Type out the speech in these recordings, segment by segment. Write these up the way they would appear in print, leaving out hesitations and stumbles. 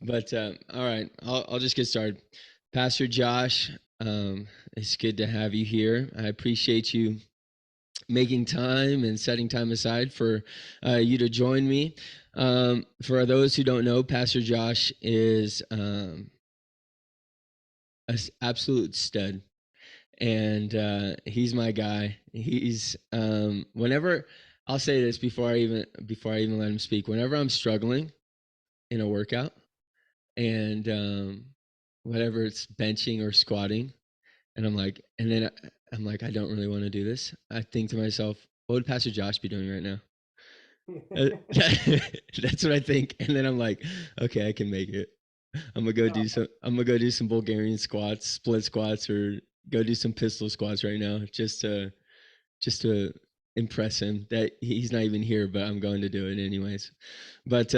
But all right, I'll just get started. Pastor Josh, it's good to have you here. I appreciate you making time and setting time aside for you to join me. For those who don't know, Pastor Josh is an absolute stud, and he's my guy. He's whenever I'll say this before I even let him speak. Whenever I'm struggling in a workout, and whatever it's benching or squatting, and I'm like, I don't really want to do this. I think to myself, what would Pastor Josh be doing right now? That's what I think, and then I'm like, okay, I can make it. I'm gonna go do some Bulgarian squats, split squats, or go do some pistol squats right now, just to impress him that he's not even here, but I'm going to do it anyways. But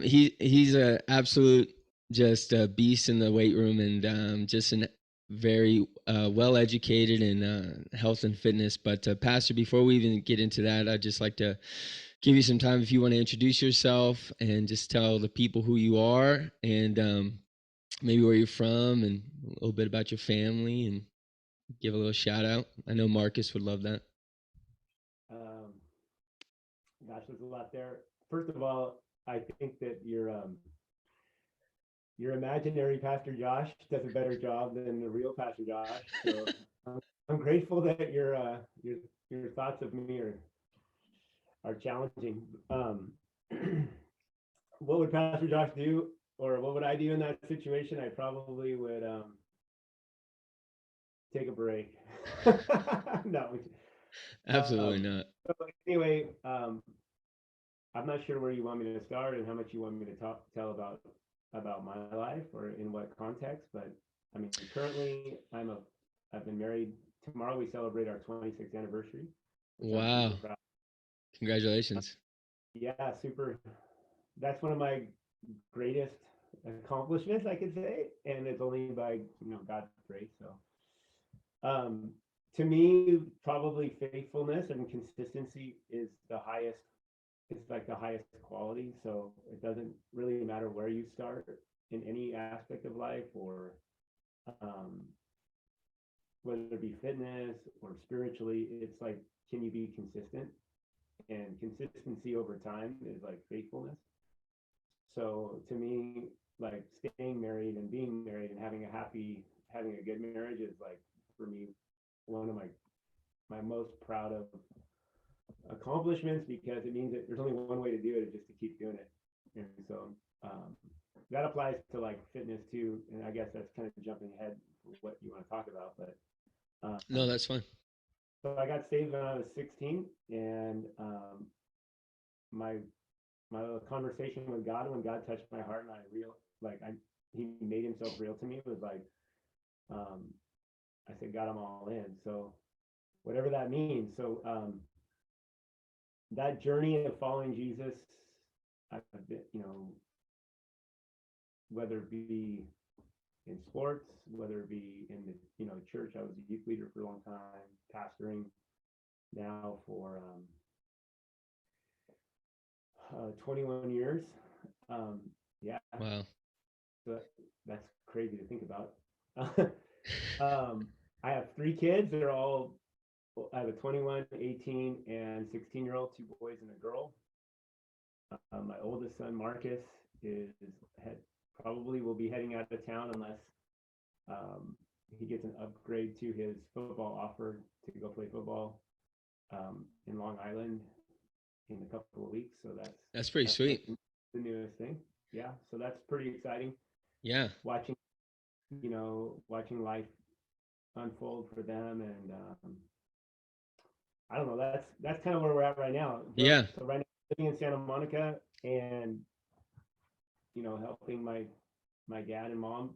he's a absolute just a beast in the weight room, and just an very well educated in health and fitness. But Pastor, before we even get into that, I'd just like to give you some time if you want to introduce yourself and just tell the people who you are, and maybe where you're from, and a little bit about your family, and give a little shout out. I know Marcus would love that. Um, Gosh, there's a lot there. First of all, I think that your imaginary Pastor Josh does a better job than the real Pastor Josh. So I'm grateful that your thoughts of me are challenging. What would Pastor Josh do, or what would I do in that situation? I probably would take a break. No. Absolutely Um, not. so anyway, I'm not sure where you want me to start and how much you want me to tell about my life or in what context, but I mean, currently I've been married. Tomorrow we celebrate our 26th anniversary, which I'm super Wow. proud. Congratulations. Yeah, super. That's one of my greatest accomplishments, I could say, and it's only by God's grace. So, um, to me, probably faithfulness and consistency is the highest. It's like the highest quality. So it doesn't really matter where you start in any aspect of life, or um, whether it be fitness or spiritually. It's like, can you be consistent? And consistency over time is like faithfulness. So to me, like staying married and being married and having a good marriage is like for me one of my most proud of accomplishments, because it means that there's only one way to do it, just to keep doing it. And so that applies to like fitness too. And I guess that's kind of jumping ahead for what you want to talk about. But No, that's fine. so I got saved when I was 16, and my my conversation with God, when God touched my heart and he made himself real to me, was like, um, I said, God, I'm all in. So whatever that means. So that journey of following Jesus, I've been, whether it be in sports, whether it be in the church. I was a youth leader for a long time, pastoring now for 21 years. Um, yeah, Wow. so that's crazy to think about. I have three kids. They're all I have a 21, 18, and 16-year-old, two boys and a girl. My oldest son, Marcus, is head, probably will be heading out of town unless he gets an upgrade to his football offer to go play football in Long Island in a couple of weeks. So That's pretty that's sweet. the newest thing. Yeah, so that's pretty exciting. Yeah. Watching watching life unfold for them, and I don't know. That's kind of where we're at right now. Yeah. So right now, living in Santa Monica, and helping my dad and mom,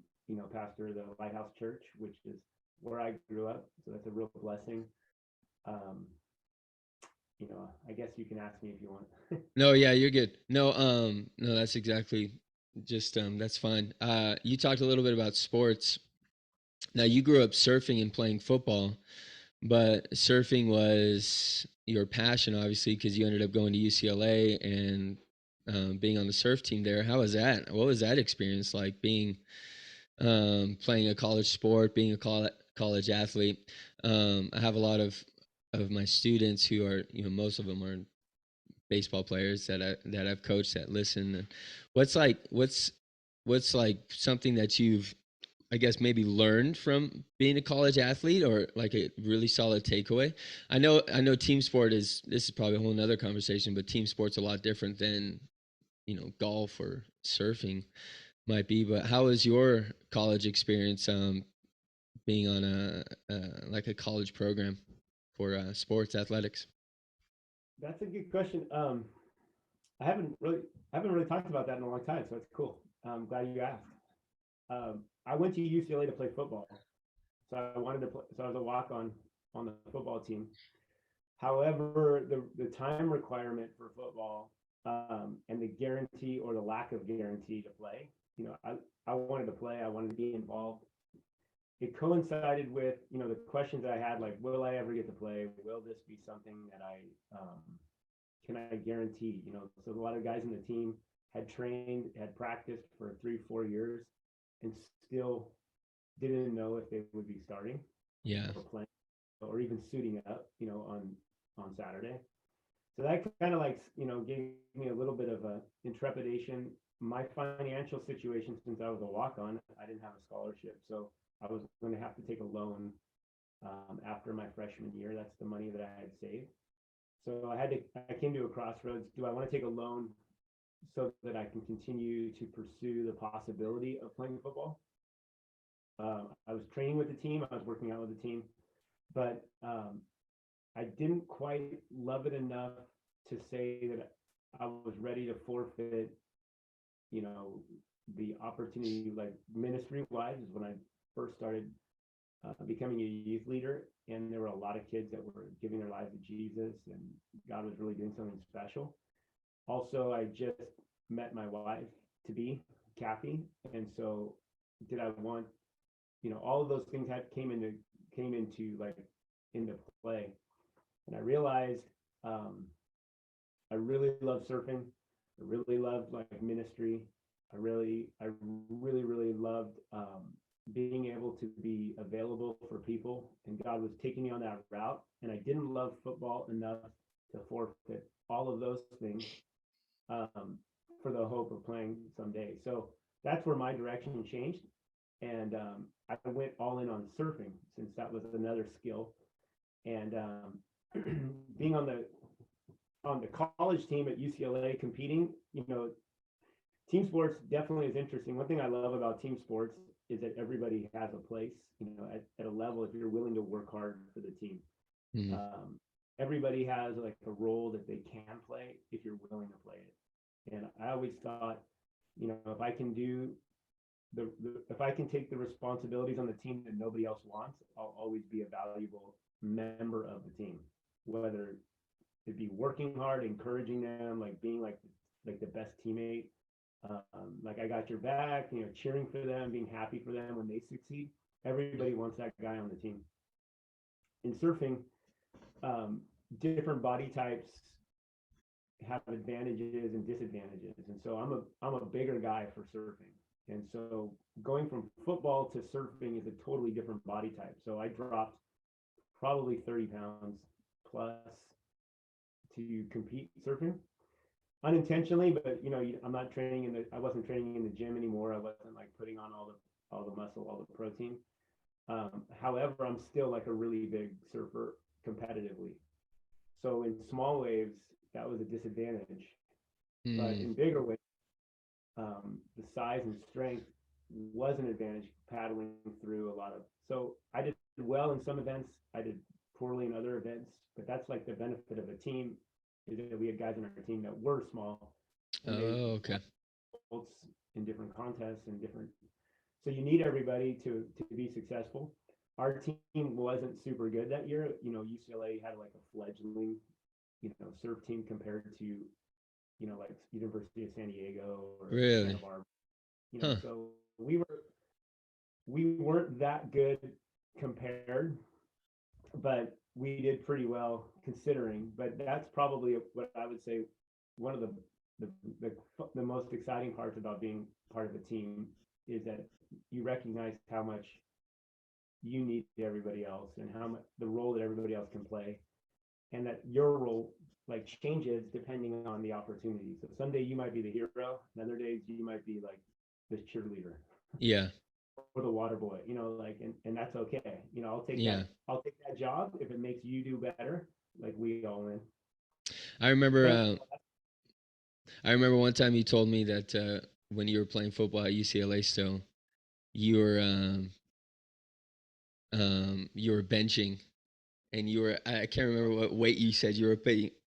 pastor the Lighthouse Church, which is where I grew up. So that's a real blessing. Um, I guess you can ask me if you want. No, yeah, you're good. No, that's exactly just that's fine. You talked a little bit about sports. Now you grew up surfing and playing football, but surfing was your passion, obviously, because you ended up going to UCLA and being on the surf team there. How was that? What was that experience like, being playing a college sport, being a college athlete? I have a lot of my students who are, most of them are baseball players that I've coached that listen. And what's like what's like something that you've, I guess, maybe learned from being a college athlete, or like a really solid takeaway? I know team sport is, this is probably a whole nother conversation, but team sport's a lot different than, golf or surfing might be. But how was your college experience, being on like a college program for sports athletics? That's a good question. I haven't really talked about that in a long time, so it's cool. I'm glad you asked. I went to UCLA to play football, so I wanted to play. So I was a walk on the football team. However, the time requirement for football, and the guarantee or the lack of guarantee to play, I wanted to play. I wanted to be involved. It coincided with, the questions I had, like, will I ever get to play? Will this be something that can I guarantee? So a lot of guys in the team had trained, had practiced for 3, 4 years, and still didn't know if they would be starting Yeah. or playing or even suiting up, on Saturday. So that kind of, like, gave me a little bit of a intrepidation. My financial situation, since I was a walk on, I didn't have a scholarship. So I was going to have to take a loan, after my freshman year. That's the money that I had saved. So I came to a crossroads. Do I want to take a loan so that I can continue to pursue the possibility of playing football? I was training with the team. I was working out with the team, but I didn't quite love it enough to say that I was ready to forfeit, you know, the opportunity, like, ministry wise, is when I first started becoming a youth leader, and there were a lot of kids that were giving their lives to Jesus, and God was really doing something special. Also, I just met my wife to be, Kathy, and so did I want, all of those things came into like into play, and I realized, um, I really love surfing. I really loved, like, ministry. I really loved, being able to be available for people, and God was taking me on that route. And I didn't love football enough to forfeit all of those things, um, for the hope of playing someday. So that's where my direction changed, and I went all in on surfing, since that was another skill. And being on the college team at UCLA competing, team sports definitely is interesting. One thing I love about team sports is that everybody has a place, at a level, if you're willing to work hard for the team. Mm. Everybody has, like, a role that they can play if you're willing to play it. And I always thought, if I can do if I can take the responsibilities on the team that nobody else wants, I'll always be a valuable member of the team. Whether it be working hard, encouraging them, like being like the best teammate, like, I got your back, cheering for them, being happy for them when they succeed. Everybody wants that guy on the team. In surfing, um, different body types have advantages and disadvantages, and so I'm a bigger guy for surfing, and so going from football to surfing is a totally different body type. So I dropped probably 30 pounds plus to compete surfing, unintentionally. But I wasn't training in the gym anymore. I wasn't, like, putting on all the muscle, all the protein. However, I'm still, like, a really big surfer competitively. So in small waves, that was a disadvantage, but Mm. in bigger waves, the size and strength was an advantage, paddling through a lot of. So I did well in some events. I did poorly in other events, but that's, like, the benefit of a team, is that we had guys on our team that were small, and they Oh, okay. results in different contests and different. So you need everybody to be successful. Our team wasn't super good that year. UCLA had, like, a fledgling, surf team compared to, like, University of San Diego or Santa Really? Barbara. Huh. So we weren't that good compared, but we did pretty well considering. But that's probably what I would say, one of the the, the the most exciting parts about being part of a team is that you recognize how much you need everybody else and how much the role that everybody else can play, and that your role like changes depending on the opportunity. So someday you might be the hero, and other days you might be like the cheerleader Yeah. or the water boy, like, and that's okay. Yeah. I'll take that job if it makes you do better. Like we all win. I remember But I remember one time you told me that when you were playing football at UCLA still, you were you were benching and you were I can't remember what weight you said you were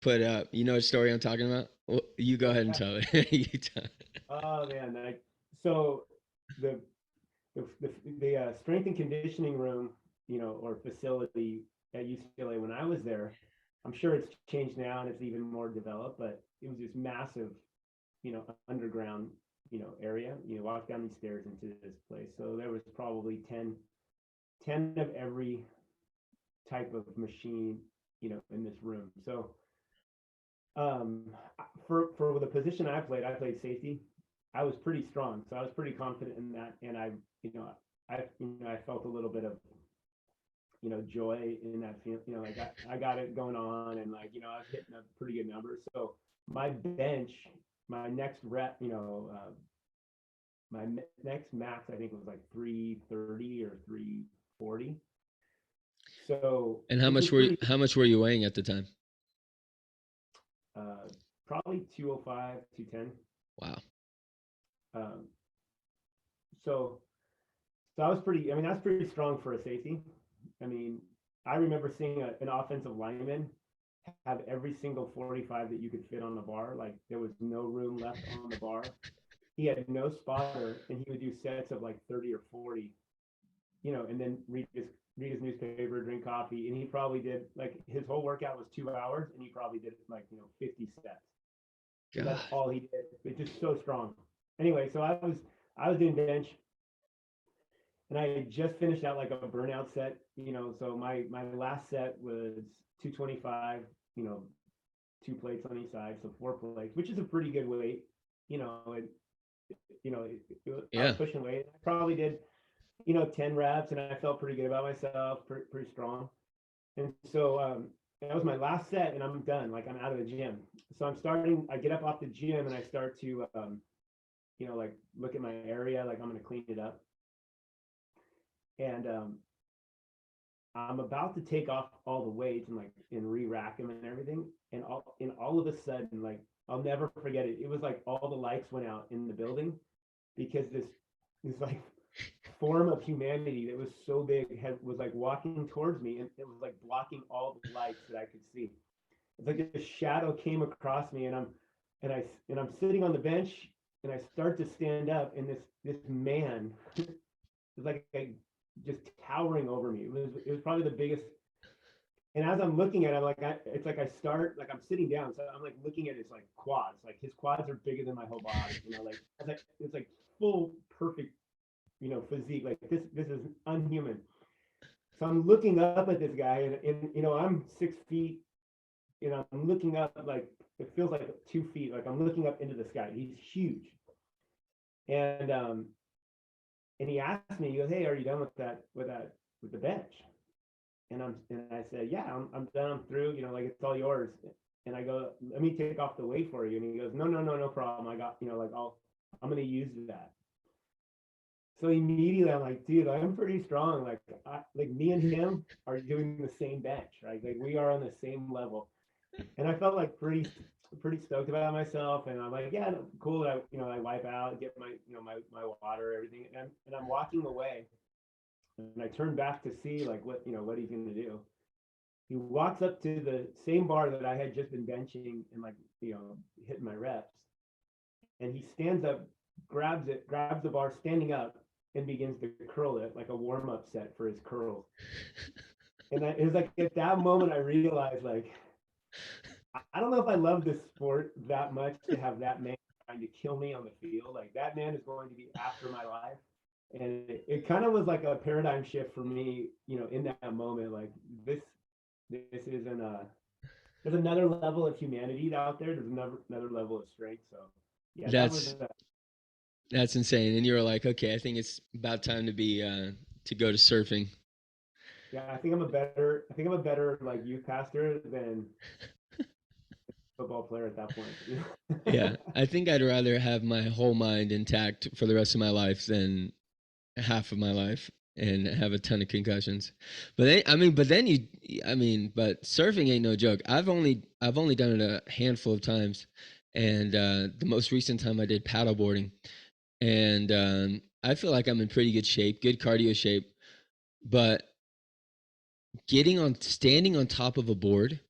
put up. You know what story I'm talking about? Well, you go yeah, ahead and tell it. You tell it. oh man, like so the the strength and conditioning room, or facility at UCLA when I was there, I'm sure it's changed now and it's even more developed, but it was this massive, underground, area. You walk down these stairs into this place. So there was probably 10 of every type of machine, in this room. So um, for the position I played safety. I was pretty strong, so I was pretty confident in that, and I felt a little bit of joy in that feel. Like I got it going on, and like I was hitting a pretty good number. So my bench, my next rep, my next max I think was like 330 or 340. So And which was pretty how much were you weighing at the time? uh, probably 205, 210. Wow. Um, so I was pretty. I mean, that's pretty strong for a safety. I mean, I remember seeing an offensive lineman have every single 45 that you could fit on the bar. Like there was no room left on the bar. He had no spotter, and he would do sets of like 30 or 40. And then read his newspaper, drink coffee, and he probably did like his whole workout was 2 hours, and he probably did like 50 steps. And God. that's all he did. It's just so strong. Anyway, so I was doing bench, and I had just finished out like a burnout set. So my last set was 225. You know, 2 plates on each side, so 4 plates, which is a pretty good weight. You know, it, I was Yeah. pushing weight. I probably did 10 reps, and I felt pretty good about myself, pretty strong. And so that was my last set, and I'm done. Like I'm out of the gym. So I get up off the gym, and I start to like look at my area, like I'm gonna clean it up. And I'm about to take off all the weights and re-rack them and everything. And all of a sudden, like I'll never forget it. It was like all the lights went out in the building because this like form of humanity that was so big was like walking towards me, and it was like blocking all the lights that I could see. It's like a shadow came across me, and I'm sitting on the bench, and I start to stand up, and this man is like just towering over me. It was probably the biggest. And as I'm looking at it, it's like I start like I'm sitting down, so I'm like looking at his like quads. Like his quads are bigger than my whole body. Like it's like full perfect, physique. Like this is unhuman. So I'm looking up at this guy, and I'm 6 feet. I'm looking up like it feels like 2 feet. Like I'm looking up into the sky. He's huge, and he asked me, he goes, "Hey, are you done with the bench?" And I said, "Yeah, I'm done. I'm through. Like it's all yours." And I go, "Let me take off the weight for you." And he goes, "No, no, no, no problem. I got like I'm gonna use that." So immediately I'm like, "Dude, I'm pretty strong. Like me and him are doing the same bench, right? Like we are on the same level." And I felt like pretty stoked about myself. And I'm like, "Yeah, cool." That I wipe out, get my water, everything, and I'm walking away. And I turn back to see like what he's gonna do. He walks up to the same bar that I had just been benching and hitting my reps, and he stands up, grabs the bar, standing up, and begins to curl it like a warm up set for his curls. And it was like at that moment I realized like I don't know if I love this sport that much to have that man trying to kill me on the field. Like that man is going to be after my life. And it kind of was like a paradigm shift for me, in that moment. Like this isn't there's another level of humanity out there. There's another level of strength. So yeah, that was That's that's insane. And you were like, okay, I think it's about time to be to go to surfing. yeah. I think I'm a better like youth pastor than football player at that point. You know? Yeah, I think I'd rather have my whole mind intact for the rest of my life than half of my life and have a ton of concussions. But then, but then but surfing ain't no joke. I've only done it a handful of times, and the most recent time I did paddleboarding, and I feel like I'm in pretty good shape, good cardio shape. But standing on top of a board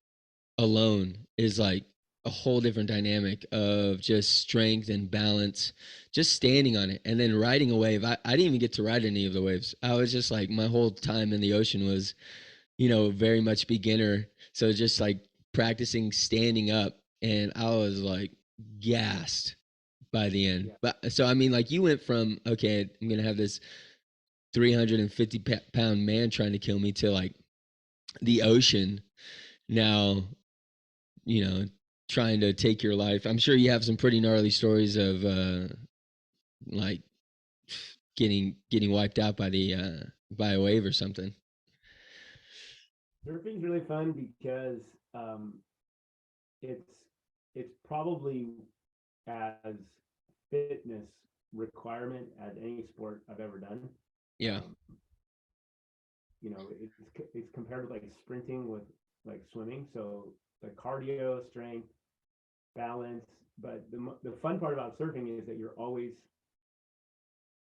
alone is like a whole different dynamic of just strength and balance, just standing on it and then riding a wave. I didn't even get to ride any of the waves. I was just like, my whole time in the ocean was, very much beginner. So just like practicing standing up, and I was like gassed by the end. Yeah. But so, like you went from, okay, I'm going to have this 350-pound man trying to kill me to like the ocean now, you know, trying to take your life. I'm sure you have some pretty gnarly stories of like getting wiped out by the by a wave or something. Surfing's really fun because it's probably as fitness requirement as any sport I've ever done. Yeah. Um, it's compared to like sprinting with like swimming. So the cardio, strength, balance. But the fun part about surfing is that you're always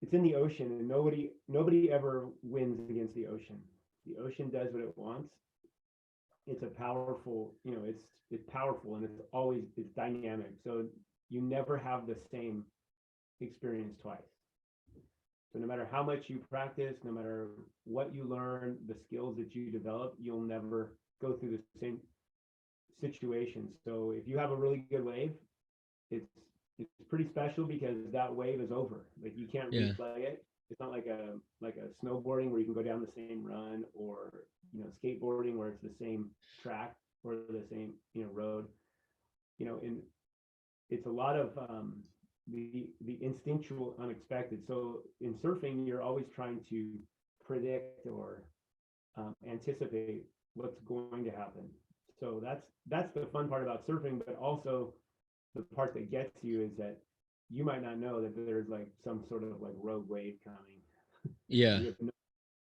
it's in the ocean, and nobody ever wins against the ocean. The ocean does what it wants. It's a powerful, it's powerful, and it's dynamic. So you never have the same experience twice. So no matter how much you practice, no matter what you learn, the skills that you develop, you'll never go through the same situations. So if you have a really good wave, it's it's pretty special because that wave is over. Like you can't Yeah. replay it. It's not like a snowboarding where you can go down the same run, or skateboarding where it's the same track or the same road. And it's a lot of the instinctual unexpected. So in surfing, you're always trying to predict or anticipate what's going to happen. So that's the fun part about surfing, but also the part that gets you is that you might not know that there's like some sort of like rogue wave coming. Yeah. You have no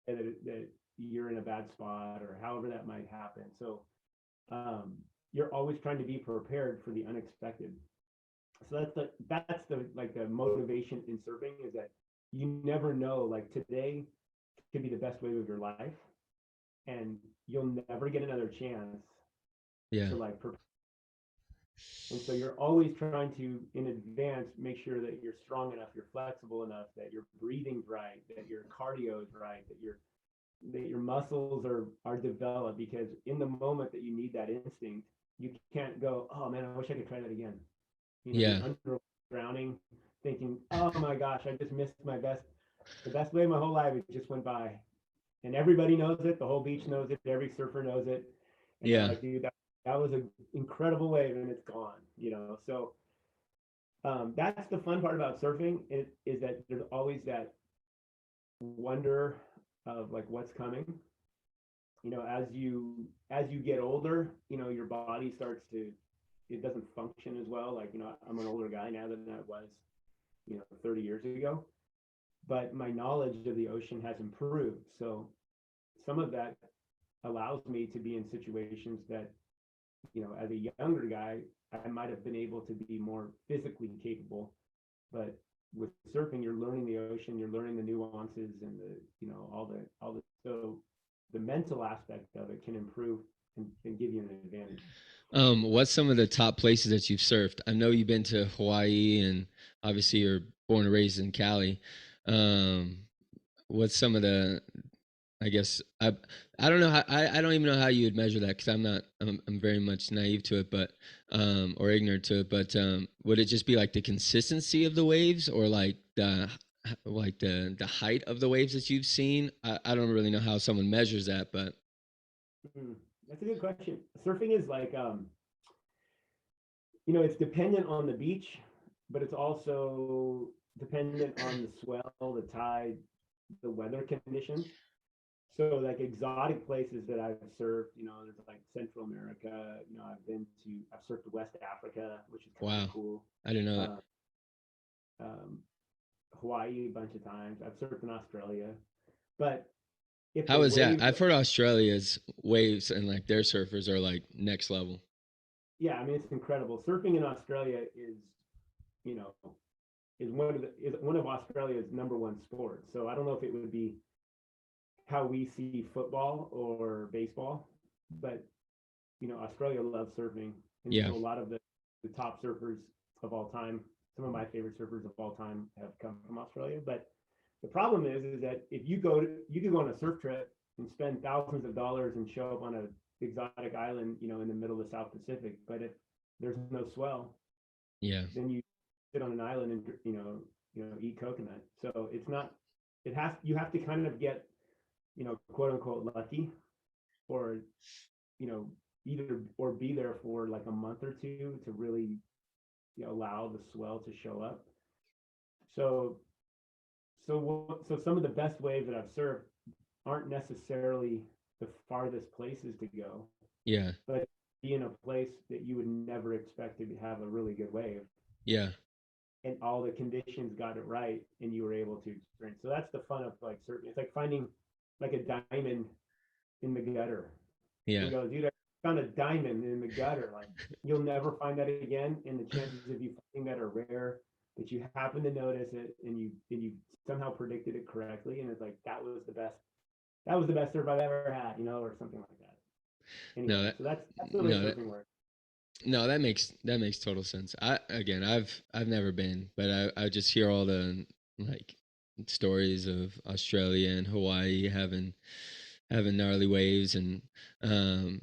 idea that you're in a bad spot or however that might happen. So you're always trying to be prepared for the unexpected. So that's the like the motivation in surfing, is that you never know, like today could be the best wave of your life, and you'll never get another chance Yeah. to like prepare. And so you're always trying to in advance make sure that you're strong enough, you're flexible enough, that your breathing's right, that your cardio is right, that your muscles are developed, because in the moment that you need that instinct, you can't go, oh man, I wish I could try that again. You're Yeah. under drowning, thinking, oh my gosh, I just missed the best way of my whole life. It just went by, and everybody knows it. The whole beach knows it. Every surfer knows it, and they're Yeah. like, dude, that was an incredible wave, and it's gone. So that's the fun part about surfing, is that there's always that wonder of like what's coming. As you get older, your body starts to it doesn't function as well. Like, I'm an older guy now than I was, 30 years ago, but my knowledge of the ocean has improved. So some of that allows me to be in situations that, as a younger guy, I might have been able to be more physically capable. But with surfing, you're learning the ocean, you're learning the nuances and all the so the mental aspect of it can improve and give you an advantage. What's some of the top places that you've surfed? I know you've been to Hawaii, and obviously you're born and raised in Cali. Um, what's some of the I guess I don't know how I don't even know how you would measure that, because I'm very much naive to it, but or ignorant to it. But would it just be like the consistency of the waves, or like the height of the waves that you've seen? I don't really know how someone measures that, but Mm. That's a good question. Surfing is like, it's dependent on the beach, but it's also dependent on the swell, the tide, the weather conditions. So like exotic places that I've surfed, there's like Central America. I've surfed West Africa, which is kind of Wow, cool. I didn't know that. Uh, um, Hawaii a bunch of times. I've surfed in Australia, but if the How is that? waves, I've heard Australia's waves and like their surfers are like next level. yeah, I mean it's incredible. Surfing in Australia you know, is one of Australia's number one sports. So I don't know if it would be how we see football or baseball, but Australia loves surfing, and Yeah, so a lot of the top surfers of all time, some of my favorite surfers of all time, have come from Australia. But the problem is that if you could go on a surf trip and spend thousands of dollars and show up on a exotic island, in the middle of the South Pacific. But if there's no swell, yeah, then you sit on an island and eat coconut. So it's not. You have to kind of get quote unquote lucky, or you know either or be there for like a month or two to really allow the swell to show up. So so some of the best waves that I've surfed aren't necessarily the farthest places to go, yeah, but be in a place that you would never expect to have a really good wave, yeah, and all the conditions got it right, and you were able to experience. So that's the fun of like surfing. It's like finding like a diamond in the gutter. yeah. And go, dude, I found a diamond in the gutter. Like you'll never find that again. And the chances of you finding that are rare. That you happen to notice it, and you somehow predicted it correctly, and it's like that was the best. That was the best surf I've ever had, or something like that. No, Anyway, that so that's the way no, that surfing works. no, that makes total sense. I've never been, but I just hear all the like stories of Australia and Hawaii having gnarly waves and um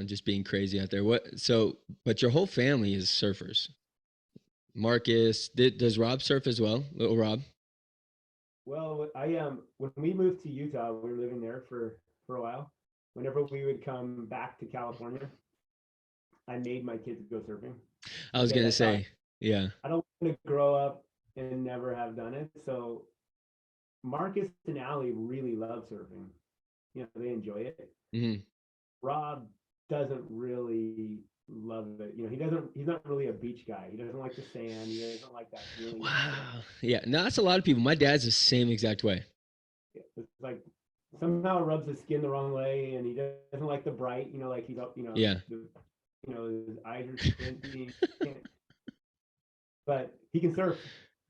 just being crazy out there. But your whole family is surfers. Marcus, does Rob surf as well? Little Rob? Well, I when we moved to Utah, we were living there for a while. Whenever we would come back to California, I made my kids go surfing I was because gonna I thought say, yeah. I don't want to grow up and never have done it. So Marcus and Allie really love surfing. They enjoy it. Hmm. Rob doesn't really love it. He's not really a beach guy. He doesn't like the sand. He doesn't like that feeling of the sand. Wow. Yeah. No, that's a lot of people. My dad's the same exact way. It's like somehow it rubs his skin the wrong way, and he doesn't like the bright. Like he's up. Yeah. His eyes are squinty. But he can surf.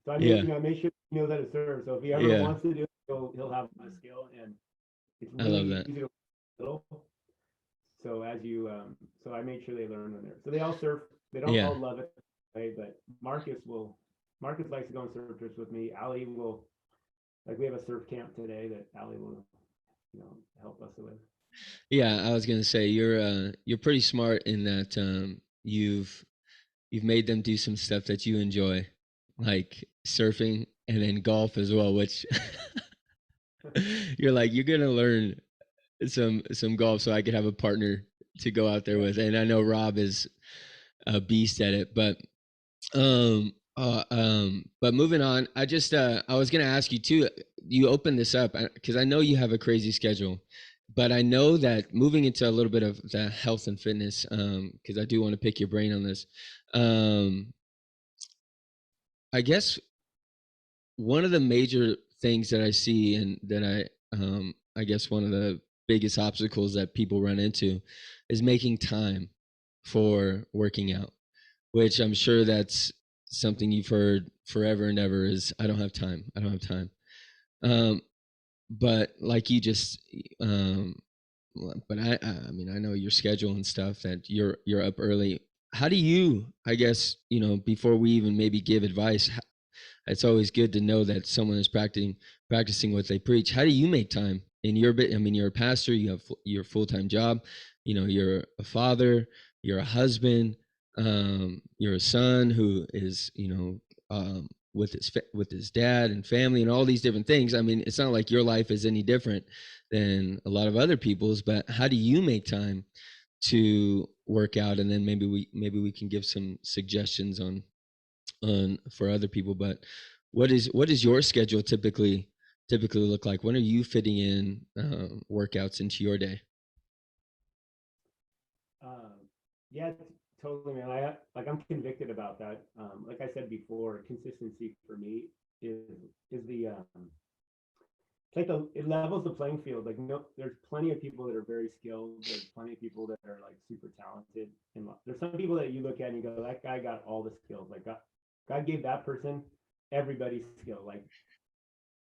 So Yeah. I make sure he knows how to surf. So if he ever Yeah. wants to do it, he'll have a skill, and it's I love really that. easy to little. So so I made sure they learn when they're. So they all surf. They don't Yeah. all love it, but Marcus likes to go on surf trips with me. Allie will, like we have a surf camp today that Allie will, help us with. Yeah. I was gonna say you're pretty smart in that you've made them do some stuff that you enjoy, like surfing and then golf as well, which you're like you're gonna learn some golf so I could have a partner to go out there Yeah. with. And I know Rob is a beast at it, but moving on, I was gonna ask you too. You opened this up because I know you have a crazy schedule, but I know that moving into a little bit of the health and fitness, because I do want to pick your brain on this. Um, I guess one of the major things that I see and that I guess one of the biggest obstacles that people run into is making time for working out, which I'm sure that's something you've heard forever and ever is I don't have time. I don't have time. Um, but like you just um but I mean I know your schedule and stuff that you're up early. How do you, I guess, before we even maybe give advice, it's always good to know that someone is practicing what they preach. How do you make time in your bit? I mean, you're a pastor, you have your full-time job, you're a father, you're a husband, you're a son who is, with his dad and family and all these different things. I mean, it's not like your life is any different than a lot of other people's, but how do you make time to work out? And then maybe we can give some suggestions on for other people. But what is your schedule typically look like? When are you fitting in workouts into your day? Yeah, totally, man. I'm convicted about that. Like I said before, consistency for me is the it's like it levels the playing field. Like, no, there's plenty of people that are very skilled. There's plenty of people that are like super talented, and there's some people that you look at and you go, that guy got all the skills. Like God gave that person everybody's skill. Like,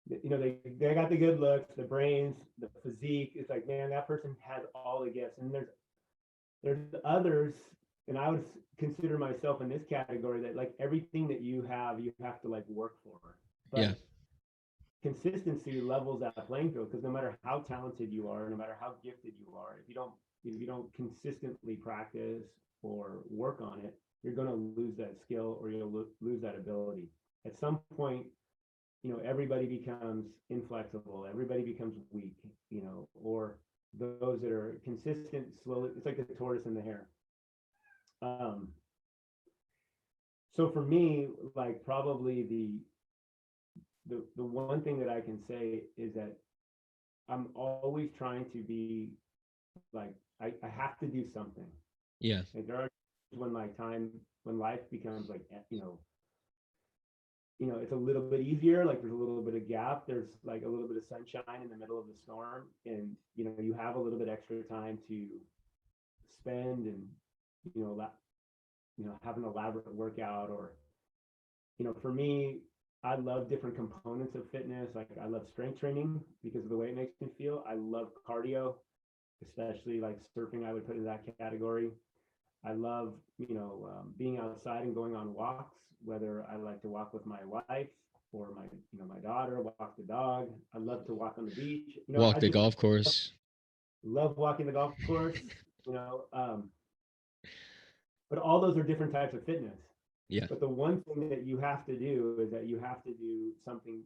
they got the good looks, the brains, the physique. It's like, man, that person has all the gifts. And there's others, and I would consider myself in this category, that like everything that you have to like work for. Yeah. But consistency levels that playing field, because no matter how talented you are, no matter how gifted you are, if you don't consistently practice or work on it, you're going to lose that skill, or you'll lose that ability. At some point, everybody becomes inflexible, everybody becomes weak, or those that are consistent slowly. It's like the tortoise and the hare. um so for me, like, probably the one thing that I can say is that I'm always trying to be like, I have to do something. Yeah. Like, there are when life becomes like, it's a little bit easier. Like, there's a little bit of gap. There's like a little bit of sunshine in the middle of the storm, and you have a little bit extra time to spend, and you know, have an elaborate workout. Or for me, I love different components of fitness. Like, I love strength training because of the way it makes me feel. I love cardio, especially like surfing. I would put in that category. I love, being outside and going on walks, whether I like to walk with my wife or my daughter, walk the dog. I love to walk on the beach. Walk I the just golf course. love walking the golf course, you know. But all those are different types of fitness. Yeah. But the one thing that you have to do is that you have to do something.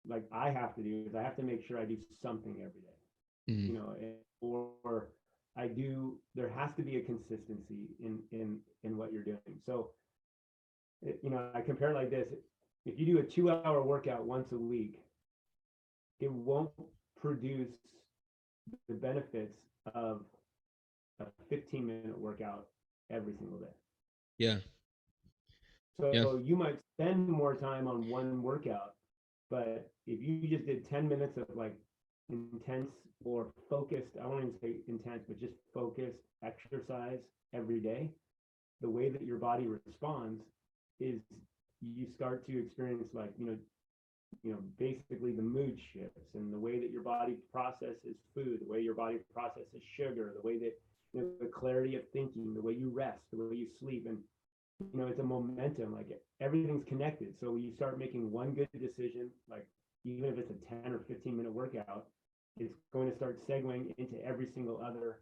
Like, I have to do is I have to make sure I do something every day, Mhm. or there has to be a consistency in what you're doing. So, I compare it like this: if you do a 2-hour workout once a week, it won't produce the benefits of a 15-minute workout every single day. Yeah. Yeah. So you might spend more time on one workout, but if you just did 10 minutes of like intense or focused, I won't even say intense, but just focused exercise every day, the way that your body responds is you start to experience, like, basically the mood shifts, and the way that your body processes food, the way your body processes sugar, the way that, the clarity of thinking, the way you rest, the way you sleep. And it's a momentum. Like, everything's connected. So you start making one good decision, like, even if it's a 10 or 15-minute workout, it's going to start segueing into every single other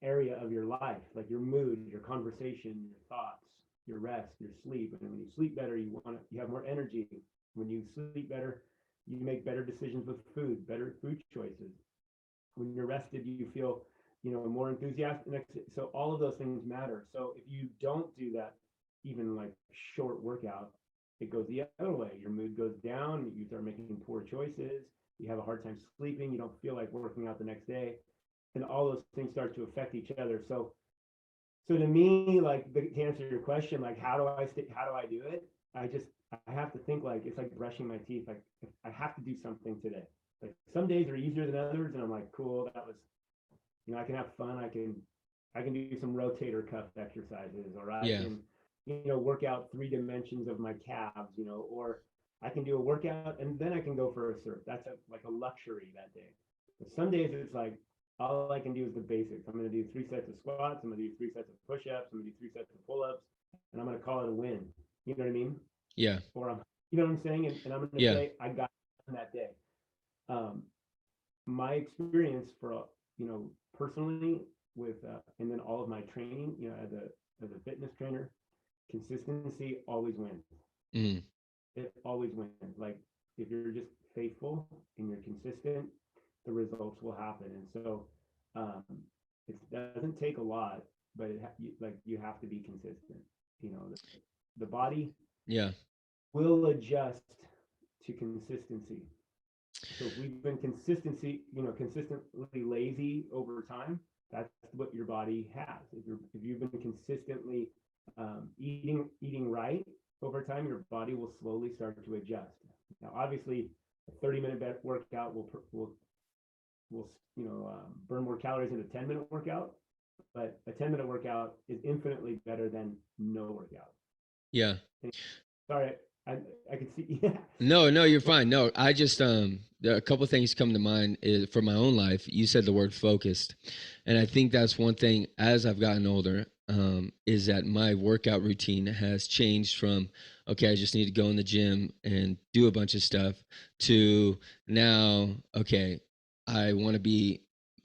area of your life, like your mood, your conversation, your thoughts, your rest, your sleep. And when you sleep better, you have more energy. When you sleep better, you make better decisions with food, better food choices. When you're rested, you feel, more enthusiastic. So all of those things matter. So if you don't do that, even like short workout, it goes the other way. Your mood goes down. You start making poor choices. You have a hard time sleeping. You don't feel like working out the next day, and all those things start to affect each other. So to me, like, to answer your question, like, how do I do it? I have to think, like, it's like brushing my teeth. Like, I have to do something today. Like, some days are easier than others, and I'm like, cool, that was, I can have fun. I can do some rotator cuff exercises, or I Yeah. can, work out 3 dimensions of my calves, or I can do a workout and then I can go for a surf. That's like a luxury that day. But some days it's like, all I can do is the basics. I'm going to do 3 sets of squats. I'm going to do 3 sets of push-ups. I'm going to do 3 sets of pull-ups, and I'm going to call it a win. You know what I mean? Yeah. Or you know what I'm saying? And I'm going to Yeah. say I got it that day. My experience for, personally, with and then all of my training, as a fitness trainer, consistency always wins. Mhm. it always wins. Like if you're just faithful and you're consistent, the results will happen. And so um, it doesn't take a lot, but you have to be consistent. You know, the body Yeah. will adjust to consistency. So if we've been consistently lazy over time, that's what your body has. If you've been consistently eating right over time, your body will slowly start to adjust. Now, obviously, a 30-minute workout will burn more calories than a 10-minute workout, but a 10-minute workout is infinitely better than no workout. Yeah. Sorry, I, I could see. Yeah. No, you're fine. No, I just there are a couple of things come to mind is for my own life. You said the word focused. And I think that's one thing as I've gotten older, is that my workout routine has changed from okay, I just need to go in the gym and do a bunch of stuff to now, okay, I want to be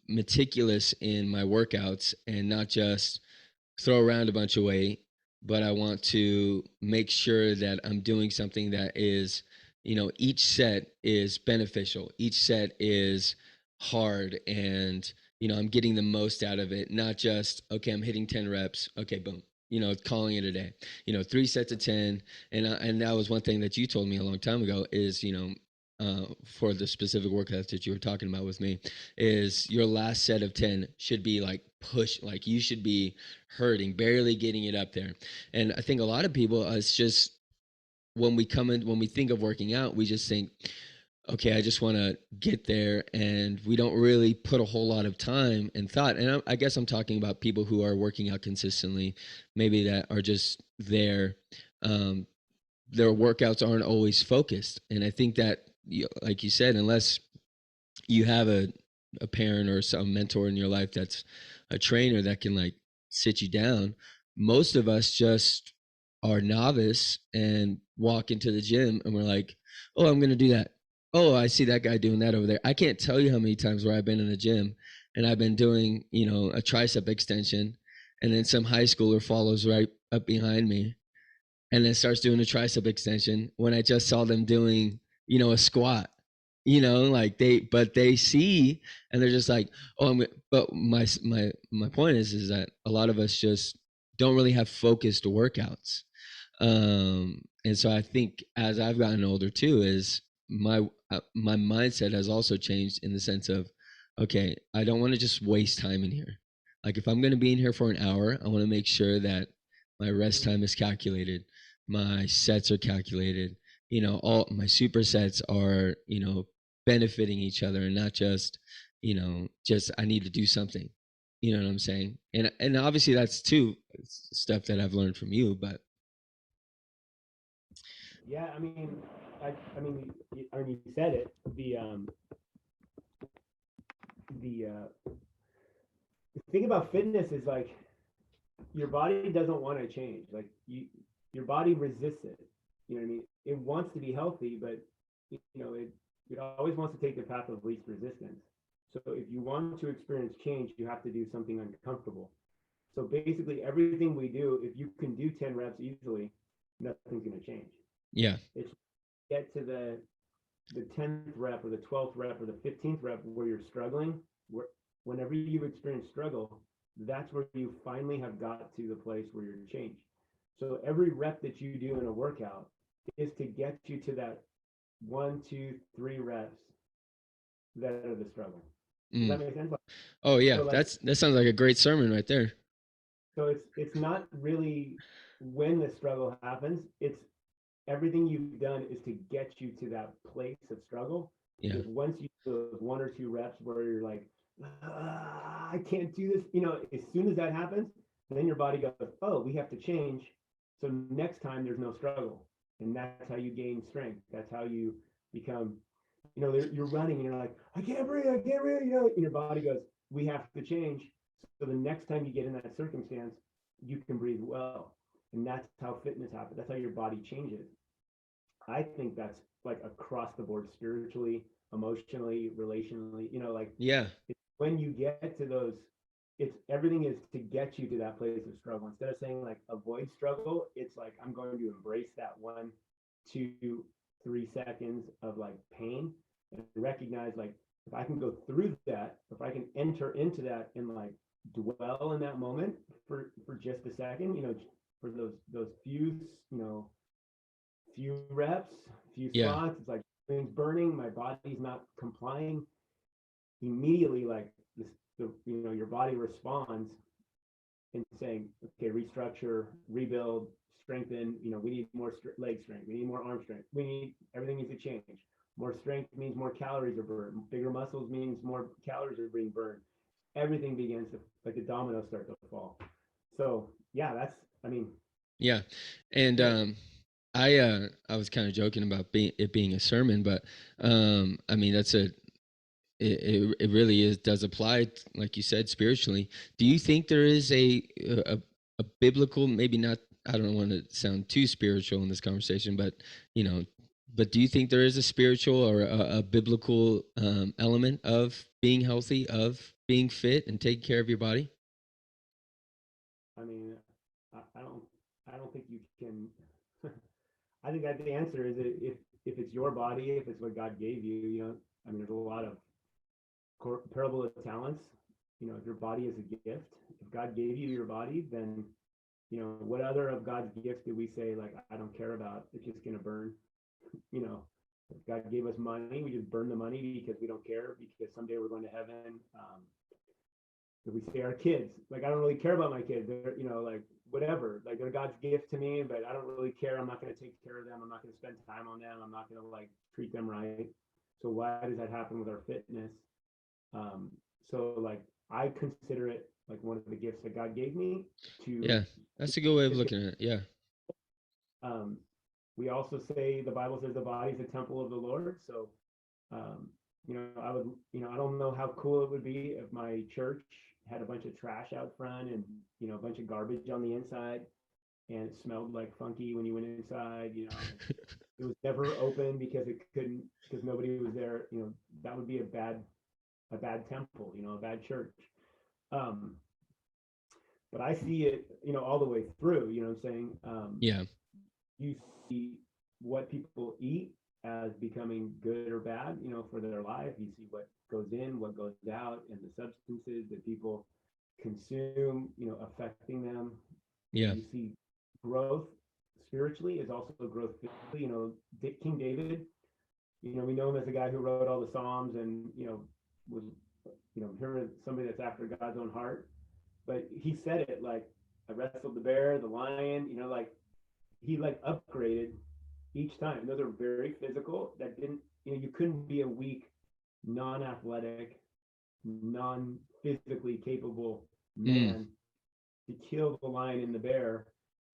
meticulous in my workouts and not just throw around a bunch of weight, but I want to make sure that I'm doing something that is, each set is beneficial. Each set is hard and, I'm getting the most out of it, not just, okay, I'm hitting 10 reps. Okay, boom. Calling it a day. 3 sets of 10, and that was one thing that you told me a long time ago is for the specific workouts that you were talking about with me is your last set of 10 should be like push, like you should be hurting, barely getting it up there. And I think a lot of people, it's just when we think of working out, we just think, okay, I just want to get there, and we don't really put a whole lot of time and thought. And I guess I'm talking about people who are working out consistently, maybe that are just there. Um, their workouts aren't always focused, and I think that, like you said, unless you have a parent or some mentor in your life that's a trainer that can like sit you down, most of us just are novice and walk into the gym and we're like, oh, I'm going to do that. Oh, I see that guy doing that over there. I can't tell you how many times where I've been in the gym and I've been doing, a tricep extension, and then some high schooler follows right up behind me and then starts doing a tricep extension when I just saw them doing, a squat. Like they see and they're just like, oh, but my point is that a lot of us just don't really have focused workouts. And so I think as I've gotten older too, is my mindset has also changed in the sense of, okay, I don't want to just waste time in here. Like if I'm going to be in here for an hour, I want to make sure that my rest time is calculated, my sets are calculated, all my supersets are, benefiting each other and not just, just I need to do something. You know what I'm saying? And obviously that's too stuff that I've learned from you, but Yeah, I mean, you said it. The thing about fitness is like your body doesn't want to change. Like your body resists it. You know what I mean? It wants to be healthy, but it always wants to take the path of least resistance. So if you want to experience change, you have to do something uncomfortable. So basically, everything we do, if you can do 10 reps easily, nothing's going to change. yeah, It's get to the 10th rep or the 12th rep or the 15th rep where you're struggling. Whenever you experience struggle, that's where you finally have got to the place where you're changed. So every rep that you do in a workout is to get you to that 1, 2, 3 reps that are the struggle. Does mm. that make sense? Oh yeah, So like that sounds like a great sermon right there. so it's not really when the struggle happens, it's everything you've done is to get you to that place of struggle. Yeah, Because once you do those 1 or 2 reps where you're like, I can't do this, as soon as that happens, then your body goes, oh, we have to change. So next time there's no struggle. And that's how you gain strength. That's how you become, you're running and you're like, I can't breathe, and your body goes, we have to change. So the next time you get in that circumstance, you can breathe well. And that's how fitness happens. That's how your body changes. I think that's like across the board, spiritually, emotionally, relationally, like yeah, when you get to those, it's everything is to get you to that place of struggle. Instead of saying like avoid struggle, it's like I'm going to embrace that one 2, 3 seconds of like pain, and recognize like if I can go through that, if I can enter into that and like dwell in that moment for just a second, for those few, few reps, few Yeah. slots, it's like things burning, my body's not complying immediately. Like this, your body responds in saying, okay, restructure, rebuild, strengthen. We need more leg strength. We need more arm strength. Everything needs to change. More strength means more calories are burned. Bigger muscles means more calories are being burned. Everything begins to, like the dominoes start to fall. So yeah, I mean, Yeah. And yeah, I was kind of joking about it being a sermon, but I mean that's it really does apply, like you said, spiritually. Do you think there is a biblical, maybe not, I don't want to sound too spiritual in this conversation, but you know but do you think there is a spiritual or a biblical element of being healthy, of being fit and taking care of your body? I mean, I don't think you can. I think that the answer is that if it's your body, if it's what God gave you, I mean, there's a lot of parable of talents. If your body is a gift, if God gave you your body, then what other of God's gifts do we say like I don't care about? It's just gonna burn. You know, if God gave us money, we just burn the money because we don't care because someday we're going to heaven. If we say our kids, like I don't really care about my kids. They're like whatever, like they're God's gift to me, but I don't really care. I'm not going to take care of them. I'm not going to spend time on them. I'm not going to like treat them right. So why does that happen with our fitness? Um, so like I consider it like one of the gifts that God gave me to Yeah, that's a good way of looking at it. Yeah. um, we also say the Bible says the body is a temple of the Lord. So, I would, I don't know how cool it would be if my church had a bunch of trash out front and, a bunch of garbage on the inside and it smelled like funky when you went inside, and it was never open because it couldn't, because nobody was there, that would be a bad temple, a bad church. Um, but I see it, all the way through, you know what I'm saying? Yeah. You see what people eat as becoming good or bad, for their life. You see what goes in, what goes out, and the substances that people consume, affecting them. Yeah. You see growth spiritually is also growth physically. King David, we know him as the guy who wrote all the Psalms and, was, here somebody that's after God's own heart. But he said it like, I wrestled the bear, the lion, like he like upgraded each time. Those are very physical. That didn't, you couldn't be a weak, non-athletic, non-physically capable Mm. man to kill the lion and the bear,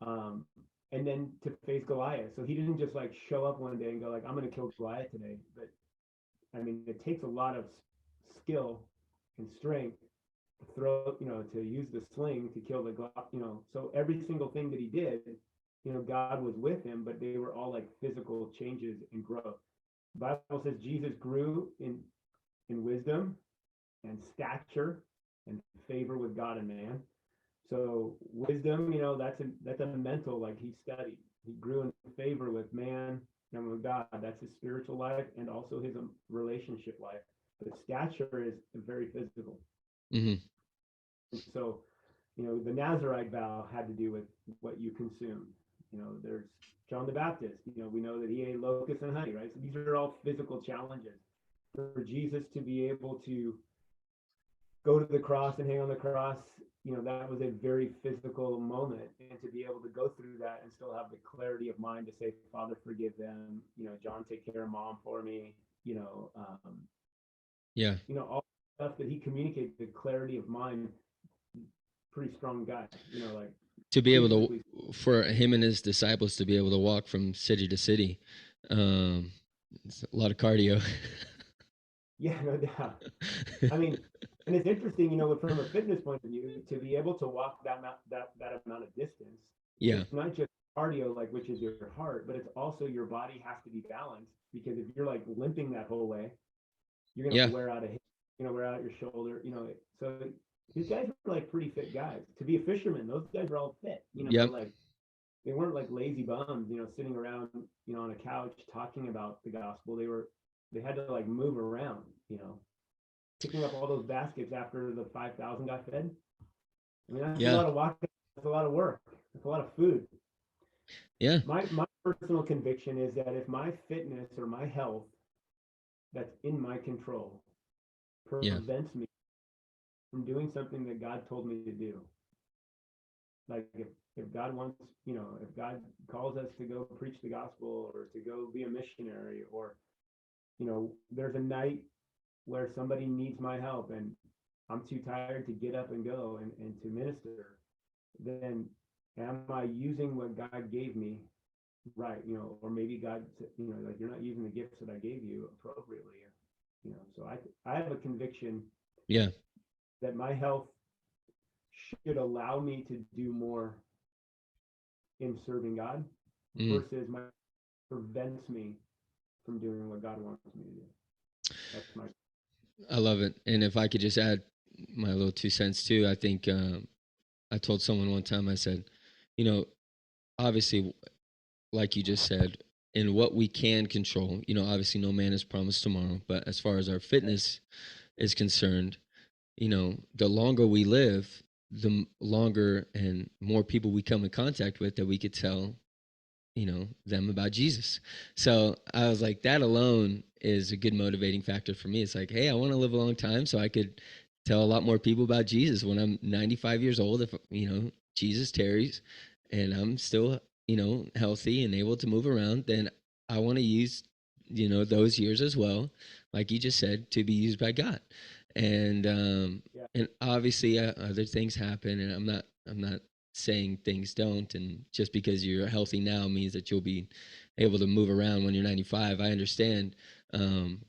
um, and then to face Goliath. So he didn't just like show up one day and go like, I'm going to kill Goliath today. But I mean, it takes a lot of skill and strength to throw, to use the sling to kill the So every single thing that he did, God was with him, but they were all like physical changes and growth. The Bible says Jesus grew in wisdom and stature and favor with God and man. So wisdom, that's a mental, like he studied. He grew in favor with man and with God. That's his spiritual life and also his relationship life. But stature is very physical. Hmm. And so, the Nazarite vow had to do with what you consume. There's John the Baptist. We know that he ate locusts and honey, right? So these are all physical challenges. For Jesus to be able to go to the cross and hang on the cross, that was a very physical moment. And to be able to go through that and still have the clarity of mind to say, Father, forgive them. John, take care of mom for me. Yeah. All stuff that he communicated, the clarity of mind, pretty strong guy, like To be able physically. to, for him and his disciples to be able to walk from city to city, um, it's a lot of cardio. Yeah, no doubt. I mean, and it's interesting, from a fitness point of view, to be able to walk that amount of distance. Yeah. It's not just cardio, like which is your heart, but it's also your body has to be balanced because if you're like limping that whole way, you're gonna Yeah. wear out a hip, wear out your shoulder. So these guys are like pretty fit guys. To be a fisherman, those guys are all fit. Yep. Like they weren't like lazy bums, sitting around, on a couch talking about the gospel. They had to like move around, picking up all those baskets after the 5,000 got fed. I mean, that's a Yeah. lot of walking. That's a lot of work. That's a lot of food. Yeah. My personal conviction is that if my fitness or my health that's in my control Yeah. prevents me from doing something that God told me to do, like if God wants, if God calls us to go preach the gospel or to go be a missionary, or there's a night where somebody needs my help and I'm too tired to get up and go and to minister, then am I using what God gave me right? Or maybe God, like you're not using the gifts that I gave you appropriately. So I have a conviction Yeah. that my health should allow me to do more in serving God Mm. versus my prevents me from doing what God wants me to do. That's my. I love it. And if I could just add my little 2 cents too, I think I told someone one time, I said, you know, obviously, like you just said, in what we can control, obviously no man is promised tomorrow, but as far as our fitness is concerned, the longer we live, the longer and more people we come in contact with that we could tell them about Jesus. So I was like, that alone is a good motivating factor for me. It's like, hey, I want to live a long time so I could tell a lot more people about Jesus when I'm 95 years old. If Jesus tarries and I'm still healthy and able to move around, then I want to use those years as well, like you just said, to be used by God. And Yeah. and obviously other things happen, and I'm not saying things don't, and just because you're healthy now means that you'll be able to move around when you're 95. I understand,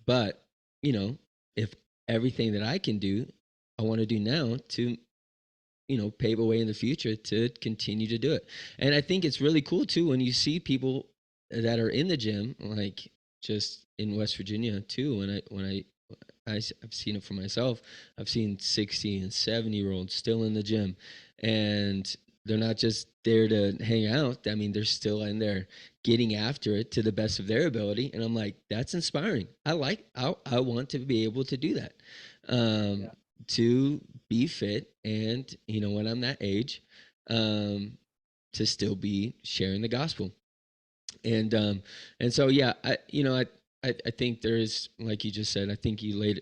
but if everything that I can do, I want to do now to pave a way in the future to continue to do it. And I think it's really cool too when you see people that are in the gym, like just in West Virginia too. I've seen it for myself. I've seen 60 and 70-year-olds still in the gym, and they're not just there to hang out. I mean, they're still in there getting after it to the best of their ability. And I'm like, that's inspiring. I want to be able to do that, Yeah. to be fit. And, when I'm that age, um, to still be sharing the gospel. And so yeah, I think there is, like you just said, I think you laid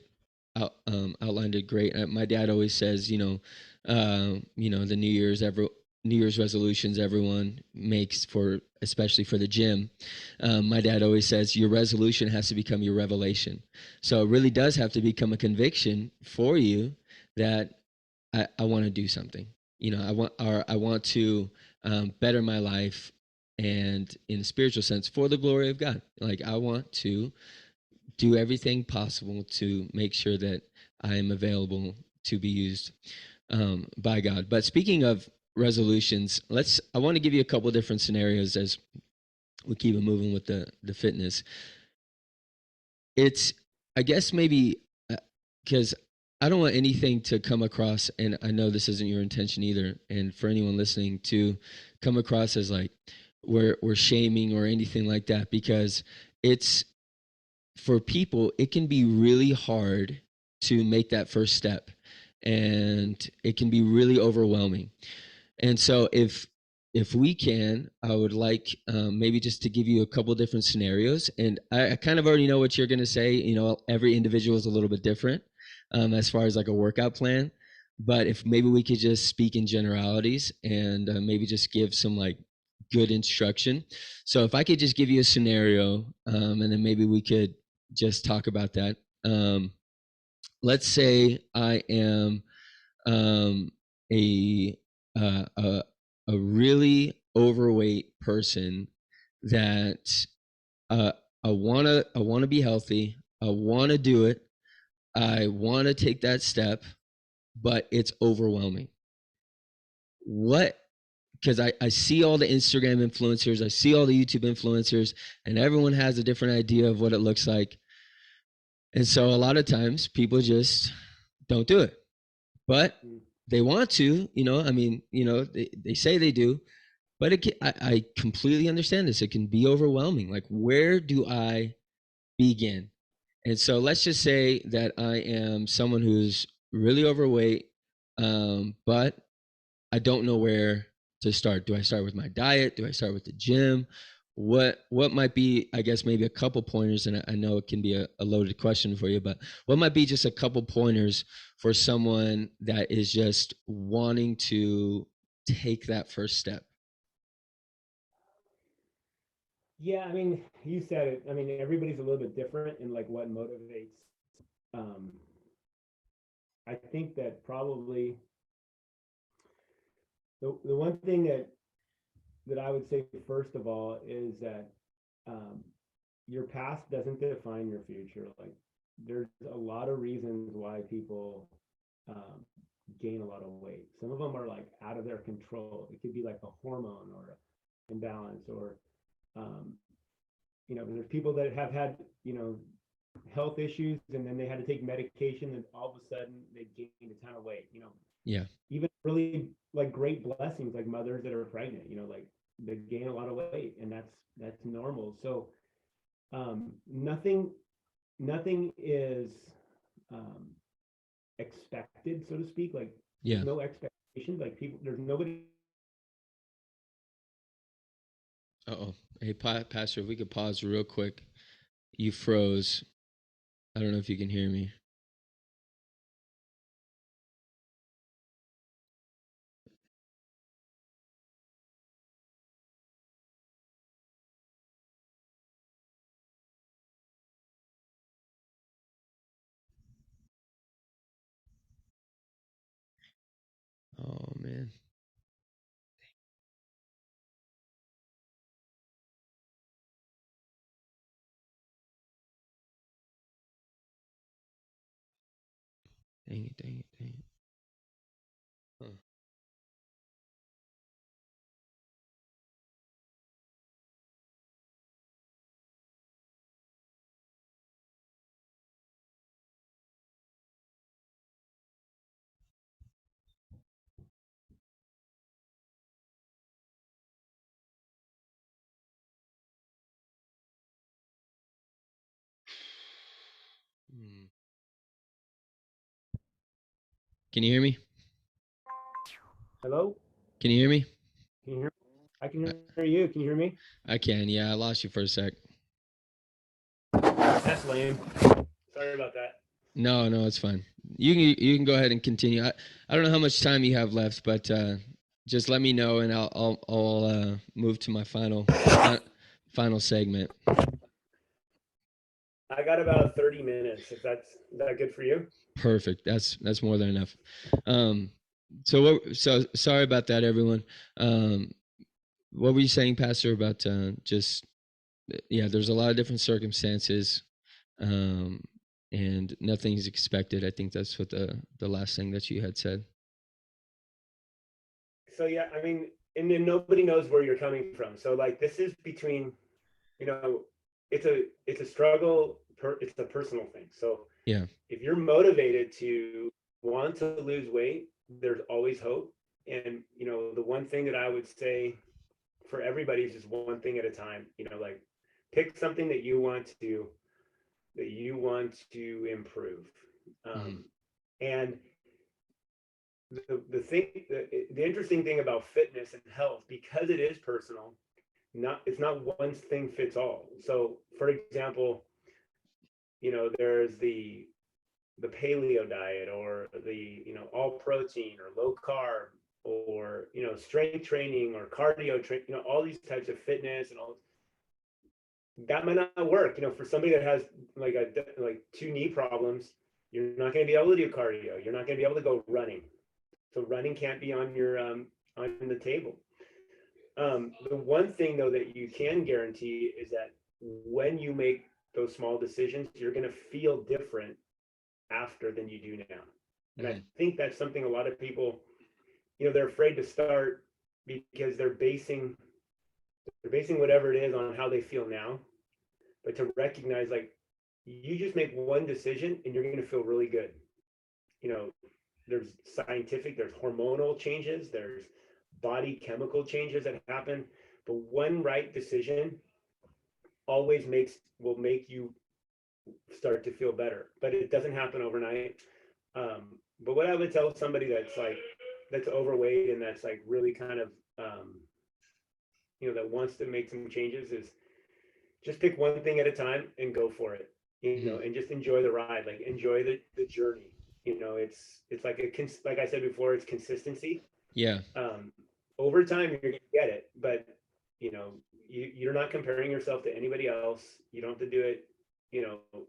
out outlined it great. My dad always says, the New Year's resolutions everyone makes, for especially for the gym. My dad always says your resolution has to become your revelation. So it really does have to become a conviction for you that I want to do something. I want to better my life, and in a spiritual sense, for the glory of God. Like, I want to do everything possible to make sure that I am available to be used by God. But speaking of resolutions, I want to give you a couple different scenarios as we keep it moving with the fitness. It's, I guess, maybe because I don't want anything to come across, and I know this isn't your intention either, and for anyone listening, to come across as like we're shaming or anything like that, because it's, for people, it can be really hard to make that first step, and it can be really overwhelming. And so if we can, I would like maybe just to give you a couple different scenarios. And I kind of already know what you're going to say. Every individual is a little bit different as far as like a workout plan. But if maybe we could just speak in generalities and maybe just give some like good instruction. So if I could just give you a scenario, and then maybe we could just talk about that. Let's say I am um, a, a really overweight person that uh, I wanna be healthy. I wanna do it. I wanna take that step, but it's overwhelming. What? Because I see all the Instagram influencers, I see all the YouTube influencers, and everyone has a different idea of what it looks like. And so a lot of times people just don't do it, but Mm. they want to, I mean, they say they do, But I completely understand this. It can be overwhelming. Like, where do I begin? And so let's just say that I am someone who's really overweight, but I don't know where to start. Do I start with my diet? Do I start with the gym? What might be, I guess, maybe a couple pointers, and I know it can be a loaded question for you, but what might be just a couple pointers for someone that is just wanting to take that first step? Yeah, I mean, you said it. I mean, everybody's a little bit different in like what motivates. Um, I think that probably the one thing that I would say first of all is that um, your past doesn't define your future. Like there's a lot of reasons why people um, gain a lot of weight. Some of them are like out of their control. It could be like a hormone or imbalance, or um, there's people that have had health issues, and then they had to take medication, and all of a sudden they gained a ton of weight. Yeah. Even really like great blessings, like mothers that are pregnant. Like they gain a lot of weight, and that's normal. So nothing is um, expected, so to speak. Like there's Yeah. no expectations. Like people, there's nobody. Uh-oh. Hey, Pastor, if we could pause real quick. You froze. I don't know if you can hear me. Oh, man. Dang it, dang it, dang it. Huh. Hmm. Can you hear me? Hello? Can you hear me? Can you hear me? I can I, hear you. Can you hear me? I can. Yeah, I lost you for a sec. That's lame. Sorry about that. No, no, it's fine. You can go ahead and continue. I don't know how much time you have left, but just let me know, and I'll move to my final segment. I got about 30 minutes. If is that good for you? Perfect. That's more than enough. Um, so sorry about that, everyone. Um, what were you saying, Pastor, about just yeah? There's a lot of different circumstances, um, and nothing's expected. I think that's what the last thing that you had said. So yeah, I mean, and then nobody knows where you're coming from. So like this is between, you know, it's a struggle. It's a personal thing. So Yeah. if you're motivated to want to lose weight, there's always hope. And the one thing that I would say for everybody is just one thing at a time. Like pick something that you want to improve. Mm-hmm. And the interesting thing about fitness and health, because it is personal, it's not one thing fits all. So for example, there's the paleo diet, or the all protein or low carb, or strength training or cardio training, all these types of fitness and all that might not work. For somebody that has like two knee problems, you're not going to be able to do cardio. You're not going to be able to go running. So running can't be on your on the table. The one thing though that you can guarantee is that when you make those small decisions, you're going to feel different after than you do now. And I Mm-hmm. think that's something a lot of people, they're afraid to start because they're basing whatever it is on how they feel now. But to recognize, like, you just make one decision and you're going to feel really good. you know there's hormonal changes, there's body chemical changes that happen, but one right decision always will make you start to feel better, but it doesn't happen overnight. But what I would tell somebody that's overweight and that's like really kind of that wants to make some changes is just pick one thing at a time and go for it, Mhm. and just enjoy the ride, like enjoy the journey. It's like like I said before, it's consistency. Yeah. um, Over time you're gonna get it, but you're not comparing yourself to anybody else. You don't have to do it,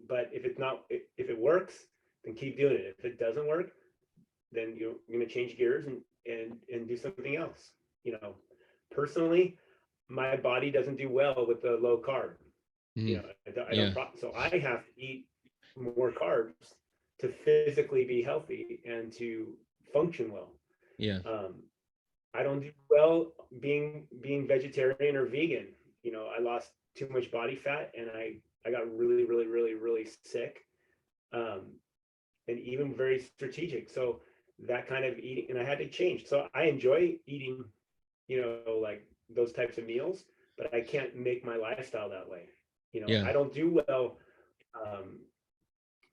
but if it works, then keep doing it. If it doesn't work, then you're going to change gears and do something else. you know Personally, my body doesn't do well with the low carb. Mhm. I don't Yeah. so I have to eat more carbs to physically be healthy and to function well. Yeah. um, I don't do well being vegetarian or vegan. I lost too much body fat, and I got really, really, really, really sick, um, and even very strategic. So that kind of eating, and I had to change. So I enjoy eating, like those types of meals, but I can't make my lifestyle that way. Yeah. I don't do well um,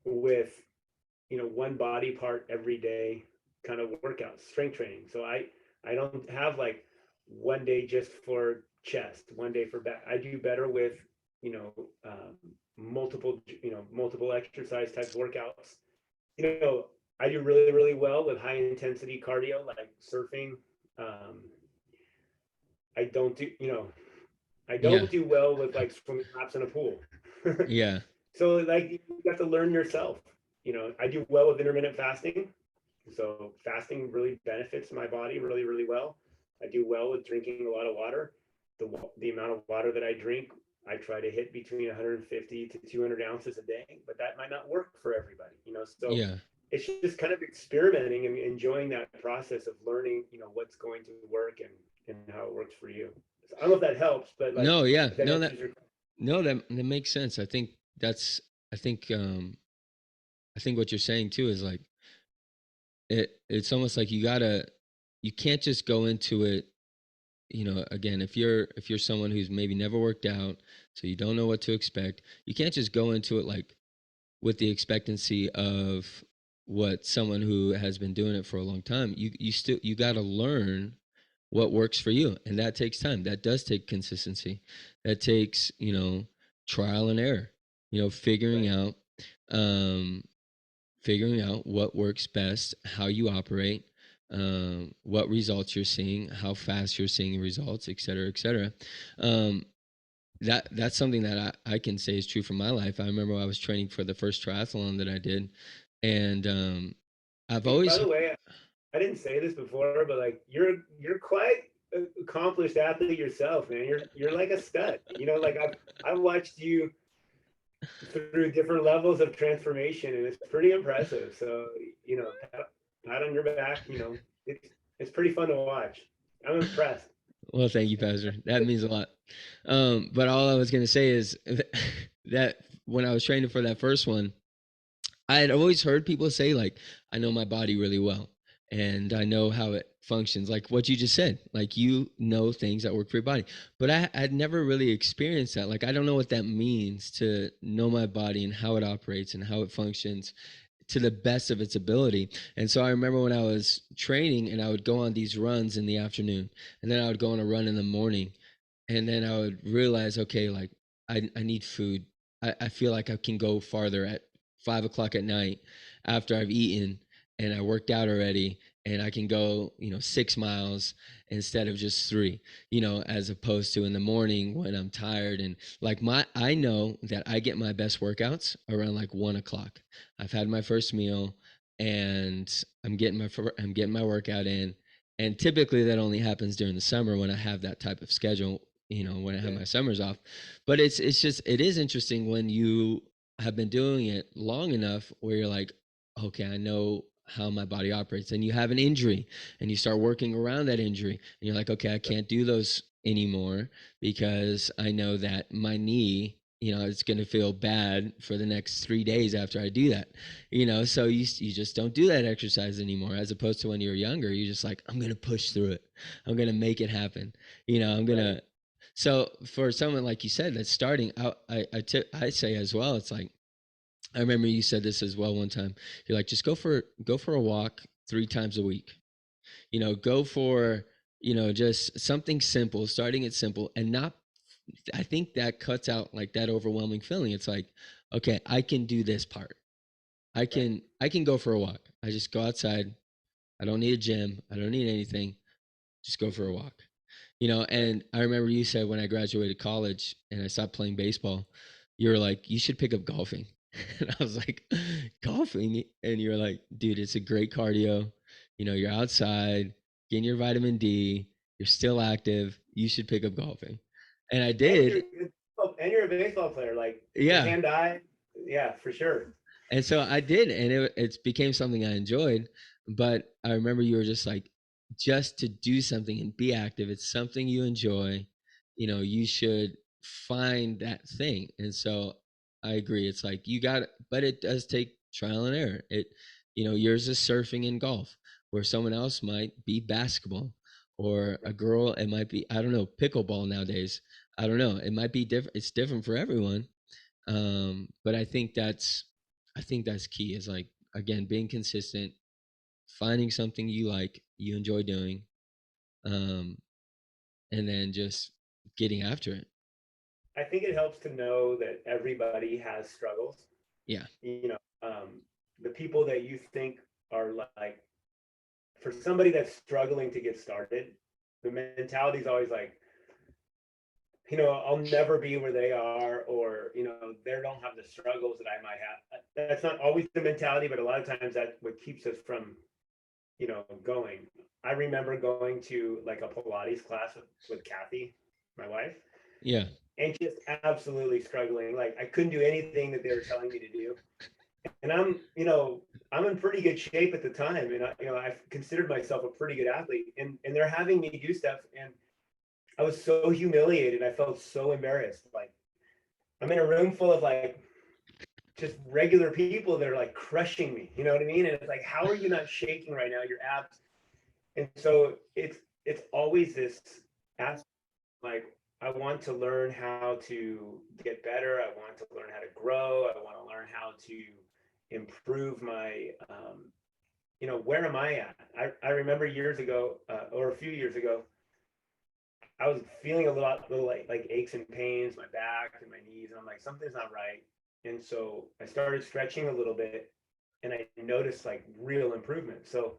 with one body part every day kind of workouts, strength training. So I don't have like one day just for chest, one day for back. I do better with you know multiple exercise types of workouts. you know I do really, really well with high intensity cardio like surfing. um I don't do you know I Yeah. don't do well with like swimming laps in a pool. Yeah. So like you have to learn yourself. I do well with intermittent fasting. So fasting really benefits my body really, really well. I do well with drinking a lot of water. The amount of water that I drink, I try to hit between 150 to 200 ounces a day, but that might not work for everybody. So Yeah. it's just kind of experimenting and enjoying that process of learning, what's going to work and how it works for you. So I don't know if that helps, but like No, yeah. if that answers your question. No, that makes sense. That's I think I think what you're saying too is like it's almost like you can't just go into it, again, if you're someone who's maybe never worked out, so you don't know what to expect, you can't just go into it like with the expectancy of what someone who has been doing it for a long time. You got to learn what works for you, and that takes time. That does take consistency. That takes, trial and error, figuring Right. out um figuring out what works best, how you operate, what results you're seeing, how fast you're seeing results, et cetera, et cetera. um, that's something that I can say is true for my life. I remember I was training for the first triathlon that I did, and I've Hey, by always the way, I didn't say this before, but like you're quite accomplished athlete yourself, man. You're like a stud. Like I've watched you through different levels of transformation, and it's pretty impressive. So pat on your back. It's pretty fun to watch. I'm impressed. well, thank you, Pastor. That means a lot. But all I was gonna say is that when I was training for that first one, I had always heard people say like, I know my body really well and I know how it functions, like what you just said, like you know things that work for your body. But I'd never really experienced that. Like I don't know what that means to know my body and how it operates and how it functions to the best of its ability. And so I remember when I was training and I would go on these runs in the afternoon and then I would go on a run in the morning, and then I would realize, okay, like I need food. I feel like I can go farther at 5 o'clock at night after I've eaten and I worked out already, and I can go, 6 miles instead of just three, as opposed to in the morning when I'm tired. And like I know that I get my best workouts around like 1 o'clock. I've had my first meal and I'm getting my workout in. And typically that only happens during the summer when I have that type of schedule, when I have Yeah. my summers off. But it is interesting when you have been doing it long enough where you're like, okay, I know how my body operates. And you have an injury and you start working around that injury and you're like, okay, I can't do those anymore because I know that my knee, it's going to feel bad for the next 3 days after I do that. So you just don't do that exercise anymore, as opposed to when you were younger. You're just like, I'm going to push through it. I'm going to make it happen. I'm going Right. to. So for someone like you said that's starting out, I say as well, it's like, I remember you said this as well one time. You're like, just go for a walk 3 times a week. Go for, just something simple, starting it simple, and not. I think that cuts out like that overwhelming feeling. It's like, okay, I can do this part. I Right. can I can go for a walk. I just go outside. I don't need a gym. I don't need anything. Just go for a walk. Right. And I remember you said when I graduated college and I stopped playing baseball, you were like, you should pick up golfing. And I was like, golfing? And you're like, dude, it's a great cardio. You're outside, getting your vitamin D, you're still active. You should pick up golfing. And I And did. you're a baseball player, like the Yeah. hand eye. Yeah, for sure. And so I did, and it became something I enjoyed. But I remember you were just like, just to do something and be active, it's something you enjoy. You should find that thing. And so I agree. It's like you got, but it does take trial and error. Yours is surfing and golf, where someone else might be basketball, or a girl, it might be, I don't know, pickleball nowadays. I don't know. It might be different. It's different for everyone. But I think that's key, is like, again, being consistent, finding something you like, you enjoy doing, um, and then just getting after it. I think it helps to know that everybody has struggles. Yeah. You know, the people that you think are like, for somebody that's struggling to get started, the mentality is always like, I'll never be where they are, or, they don't have the struggles that I might have. That's not always the mentality, but a lot of times that's what keeps us from, going. I remember going to like a Pilates class with Kathy, my wife, Yeah. and just absolutely struggling. Like I couldn't do anything that they were telling me to do. And I'm in pretty good shape at the time. And I've considered myself a pretty good athlete, and they're having me do stuff. And I was so humiliated. I felt so embarrassed. Like I'm in a room full of like just regular people that are like crushing me. You know what I mean? And it's like, how are you not shaking right now? Your abs. And so it's always this aspect, like I want to learn how to get better. I want to learn how to grow. I want to learn how to improve my where am I at? I remember years ago, or a few years ago, I was feeling a little like aches and pains, my back and my knees, and I'm like, something's not right. And so I started stretching a little bit, and I noticed like real improvement. So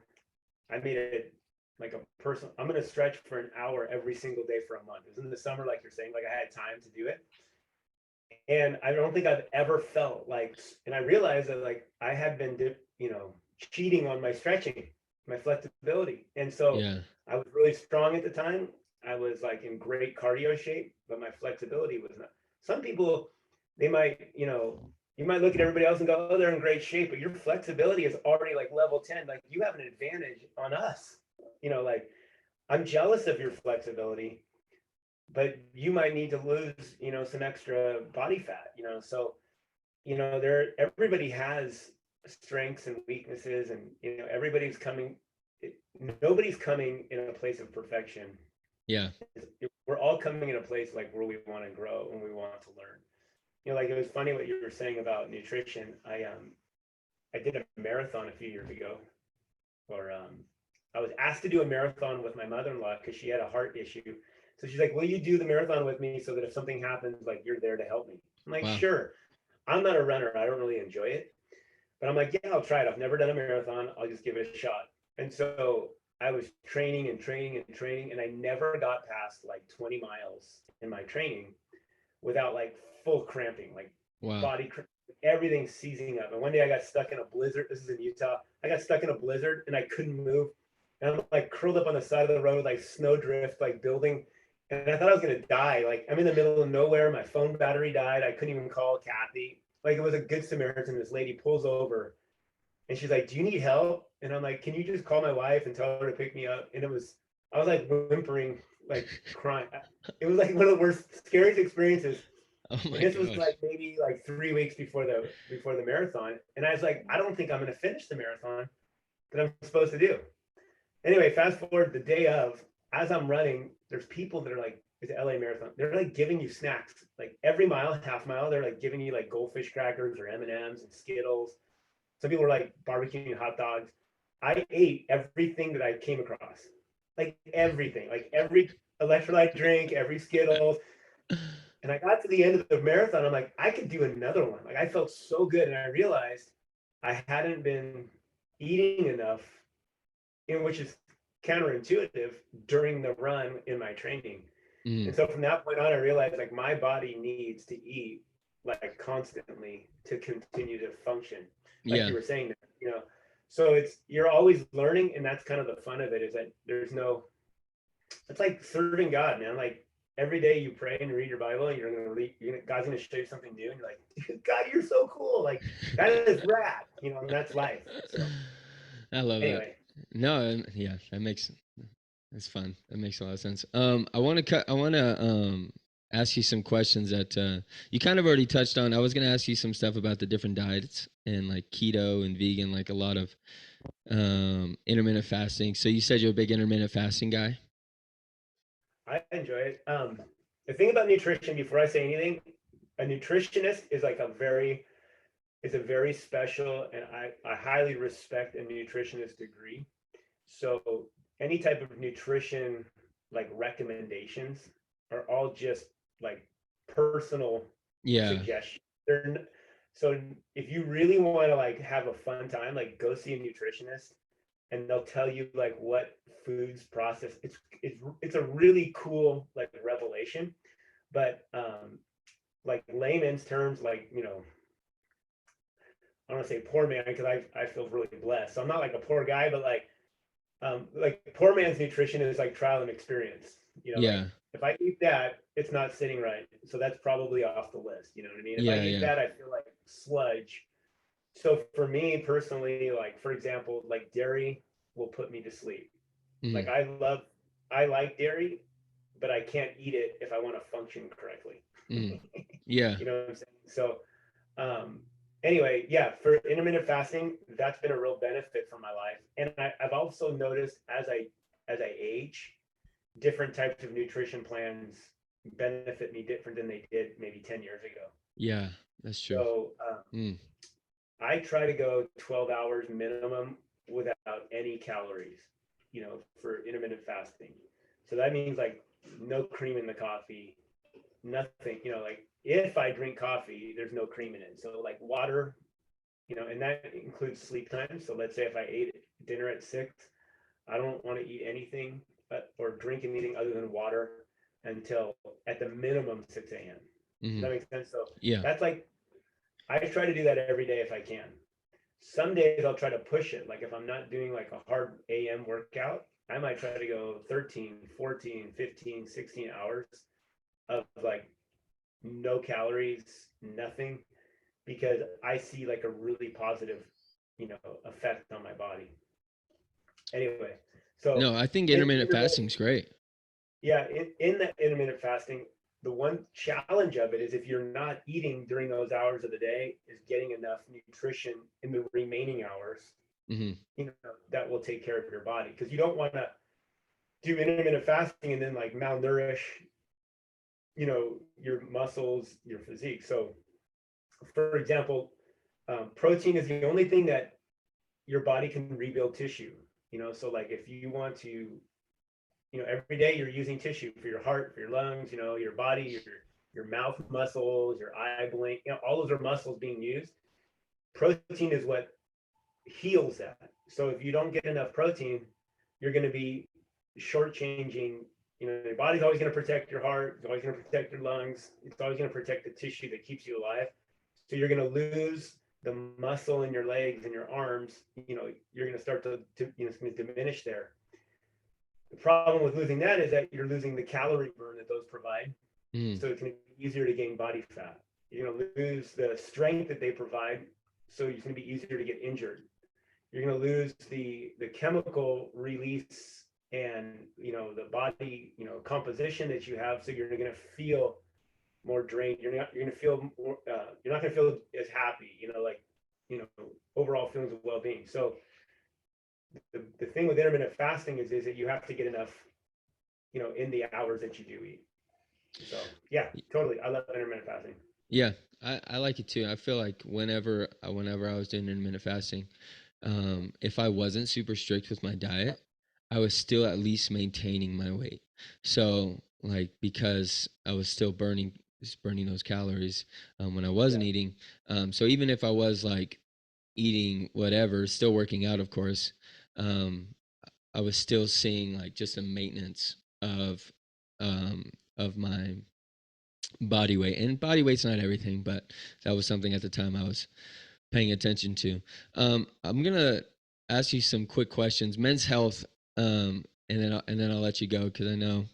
I made it like a personal. I'm gonna stretch for an hour every single day for a month. It was in the summer, like you're saying, like I had time to do it, and I don't think I've ever felt like. And I realized that like I had been, cheating on my stretching, my flexibility, and so Yeah. I was really strong at the time. I was like in great cardio shape, but my flexibility was not. Some people, they might, you might look at everybody else and go, oh, they're in great shape, but your flexibility is already like level 10. Like you have an advantage on us. Like I'm jealous of your flexibility, but you might need to lose, some extra body fat, so, everybody has strengths and weaknesses, and, everybody's coming, nobody's coming in a place of perfection. Yeah. We're all coming in a place like where we want to grow and we want to learn. Like it was funny what you were saying about nutrition. I did a marathon a few years ago, or I was asked to do a marathon with my mother-in-law because she had a heart issue. So she's like, will you do the marathon with me so that if something happens, like you're there to help me? I'm like, Wow. sure. I'm not a runner. I don't really enjoy it. But I'm like, yeah, I'll try it. I've never done a marathon. I'll just give it a shot. And so I was training and training and training, and I never got past like 20 miles in my training without like full cramping, like Wow. body everything seizing up. And one day I got stuck in a blizzard. This is in Utah. I got stuck in a blizzard and I couldn't move. And I'm like curled up on the side of the road, like snowdrift, like building. And I thought I was gonna die. Like I'm in the middle of nowhere. My phone battery died. I couldn't even call Kathy. Like it was a good Samaritan. This lady pulls over and she's like, "Do you need help?" And I'm like, "Can you just call my wife and tell her to pick me up?" And I was like whimpering, like crying. It was like one of the worst, scariest experiences. Oh And my this was gosh. like maybe like 3 weeks before the marathon. And I was like, I don't think I'm going to finish the marathon that I'm supposed to do. Anyway, fast forward the day of, as I'm running, there's people that are like, it's the LA Marathon. They're like giving you snacks, like every mile, half mile. They're like giving you like goldfish crackers or M&Ms and Skittles. Some people were like barbecuing hot dogs. I ate everything that I came across, like everything, like every electrolyte drink, every Skittles. And I got to the end of the marathon. I'm like, I could do another one. Like I felt so good, and I realized I hadn't been eating enough, which is counterintuitive during the run in my training. And Mm, so from that point on, I realized like my body needs to eat like constantly to continue to function, like yeah. you were saying, you know. So you're always learning, and that's kind of the fun of it. Is that there's no, it's like serving God, man. Like every day you pray and read your Bible, and God's gonna show you something new, and you're like, God, you're so cool. Like that is rad, and that's life. So I love that. anyway, No, yeah, that's fun. That makes a lot of sense. I want to ask you some questions that you kind of already touched on. I was going to ask you some stuff about the different diets and like keto and vegan, like a lot of intermittent fasting. So you said you're a big intermittent fasting guy. I enjoy it. The thing about nutrition, before I say anything, a nutritionist is a very special, and I highly respect a nutritionist degree. So any type of nutrition like recommendations are all just like personal Yeah. suggestions. So if you really want to like have a fun time, like go see a nutritionist, and they'll tell you like what foods process. It's a really cool like revelation, but like layman's terms, like I don't want to say poor man because I feel really blessed. So I'm not like a poor guy, but like poor man's nutrition is like trial and experience. Yeah. Like if I eat that, it's not sitting right, so that's probably off the list. You know what I mean? If I Yeah. eat Yeah. that, I feel like sludge. So for me personally, like for example, like dairy will put me to sleep. Mm, Like I like dairy, but I can't eat it if I want to function correctly. mm, yeah. You know what I'm saying? So um, anyway, yeah, for intermittent fasting, that's been a real benefit for my life. And I've also noticed as I age, different types of nutrition plans benefit me different than they did maybe 10 years ago. Yeah. That's true. So Mm, I try to go 12 hours minimum without any calories, for intermittent fasting. So that means like no cream in the coffee, nothing, like if I drink coffee, there's no cream in it. So like water, and that includes sleep time. So let's say if I ate dinner at 6, I don't want to eat anything or drink anything other than water until at the minimum 6 a.m. Does mm, that make sense? So yeah. that's like, I try to do that every day if I can. Some days I'll try to push it. Like if I'm not doing like a hard AM workout, I might try to go 13, 14, 15, 16 hours of like no calories, nothing, because I see like a really positive, effect on my body. Anyway, so No, I think in intermittent intermittent, fasting's great. yeah, in that intermittent fasting, the one challenge of it is if you're not eating during those hours of the day, is getting enough nutrition in the remaining hours, Hmm. that will take care of your body, because you don't want to do intermittent fasting and then like malnourish, your muscles, your physique. So, for example, protein is the only thing that your body can rebuild tissue. So like if you want to, every day you're using tissue for your heart, for your lungs, your body, your mouth muscles, your eye blink, all those are muscles being used. Protein is what heals that. So if you don't get enough protein, you're going to be shortchanging. Your body's always going to protect your heart. It's always going to protect your lungs. It's always going to protect the tissue that keeps you alive. So you're going to lose the muscle in your legs and your arms. You're going to start to it's going to diminish there. The problem with losing that is that you're losing the calorie burn that those provide. Mm, So it's going to be easier to gain body fat. You're going to lose the strength that they provide. So it's going to be easier to get injured. You're going to lose the chemical release and the body composition that you have. So you're going to feel more drained. You're gonna feel more, you're not gonna feel as happy, like, overall feelings of well-being. So the thing with intermittent fasting is that you have to get enough, in the hours that you do eat. So yeah, totally. I love intermittent fasting. Yeah, I like it too. I feel like whenever I was doing intermittent fasting, if I wasn't super strict with my diet, I was still at least maintaining my weight. So like because I was still burning those calories when I wasn't Yeah. eating. So even if I was like eating whatever, still working out, of course, um, I was still seeing like just a maintenance um, of my body weight. And body weight's not everything, but that was something at the time I was paying attention to. I'm gonna ask you some quick questions. Men's health, and then I'll let you go because I know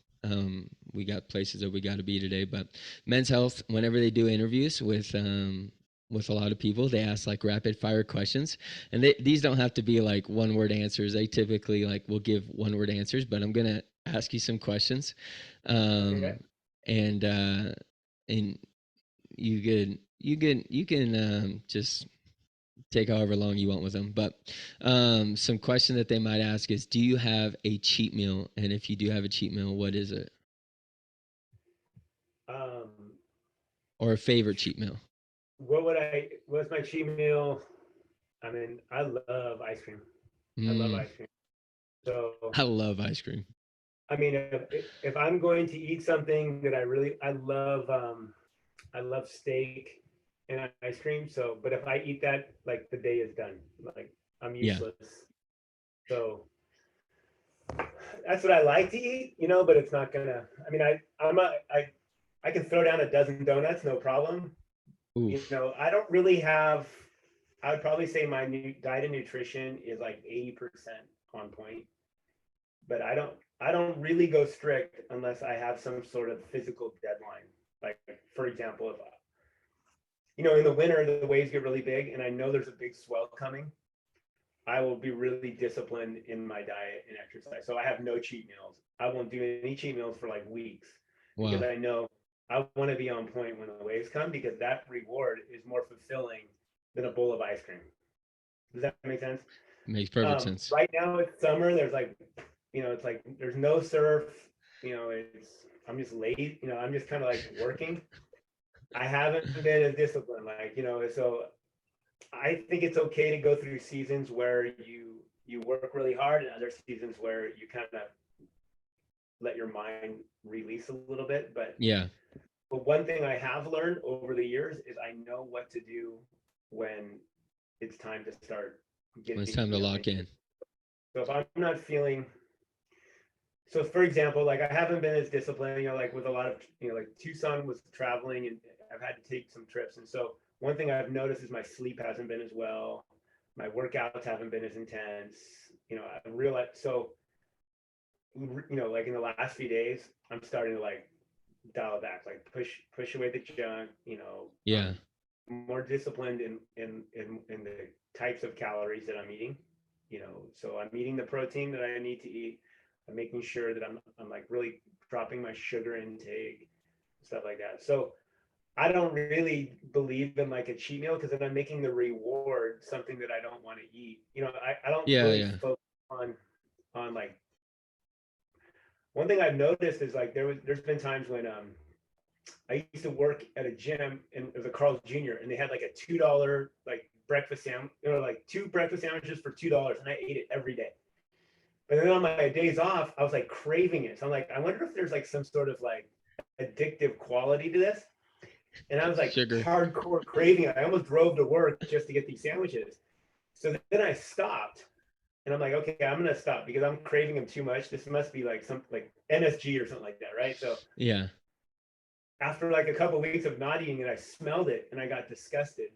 we got places that we got to be today. But men's health, whenever they do interviews with a lot of people, they ask like rapid fire questions, and these don't have to be like one word answers. They typically like will give one word answers, but I'm gonna ask you some questions, Okay. um, and and you can just take however long you want with them. But some question that they might ask is, do you have a cheat meal? And if you do have a cheat meal, what is it? Um, Or a favorite cheat meal? what's my cheat meal? I mean, I love ice cream. I love Mm, ice cream. So, I love ice cream. I mean, if I'm going to eat something that I love steak and ice cream. So, but if I eat that, like the day is done. Like I'm Yeah. useless. So that's what I like to eat, but it's not gonna. I mean, I can throw down a dozen donuts, no problem. Oof. I don't really have. I would probably say my new diet and nutrition is like 80% on point, but I don't really go strict unless I have some sort of physical deadline. Like for example, if in the winter the waves get really big and I know there's a big swell coming, I will be really disciplined in my diet and exercise. So I have no cheat meals. I won't do any cheat meals for like weeks because Wow. I know I want to be on point when the waves come because that reward is more fulfilling than a bowl of ice cream. Does that make sense? Makes perfect sense. Right now it's summer. There's like, it's like there's no surf. It's I'm just late. I'm just kind of like working. I haven't been as disciplined, like so I think it's okay to go through seasons where you work really hard and other seasons where you kind of let your mind release a little bit. Yeah. But one thing I have learned over the years is I know what to do when it's time to start When it's getting time to lock into. in. So if I'm not feeling, so for example, like I haven't been as disciplined, like with a lot of, like Tucson was traveling and I've had to take some trips. And so one thing I've noticed is my sleep hasn't been as well. My workouts haven't been as intense. I realized, so, like in the last few days, I'm starting to like dial it back, like push away the junk, Yeah. more disciplined in the types of calories that I'm eating. So I'm eating the protein that I need to eat. I'm making sure that I'm like really dropping my sugar intake, stuff like that. So I don't really believe in like a cheat meal because then I'm making the reward something that I don't want to eat. I don't Yeah. really Yeah. focus on like one thing I've noticed is like there's been times when I used to work at a gym and it was a Carl's Jr. and they had like a $2 like breakfast sandwich, like two breakfast sandwiches for $2, and I ate it every day. But then on my days off, I was like craving it. So I'm like, I wonder if there's like some sort of like addictive quality to this. And I was like Sugar. hardcore craving it. I almost drove to work just to get these sandwiches. So then I stopped and I'm like, okay, I'm gonna stop because I'm craving them too much. This must be like something like NSG or something like that, right? So Yeah. after like a couple of weeks of not eating it, I smelled it and I got disgusted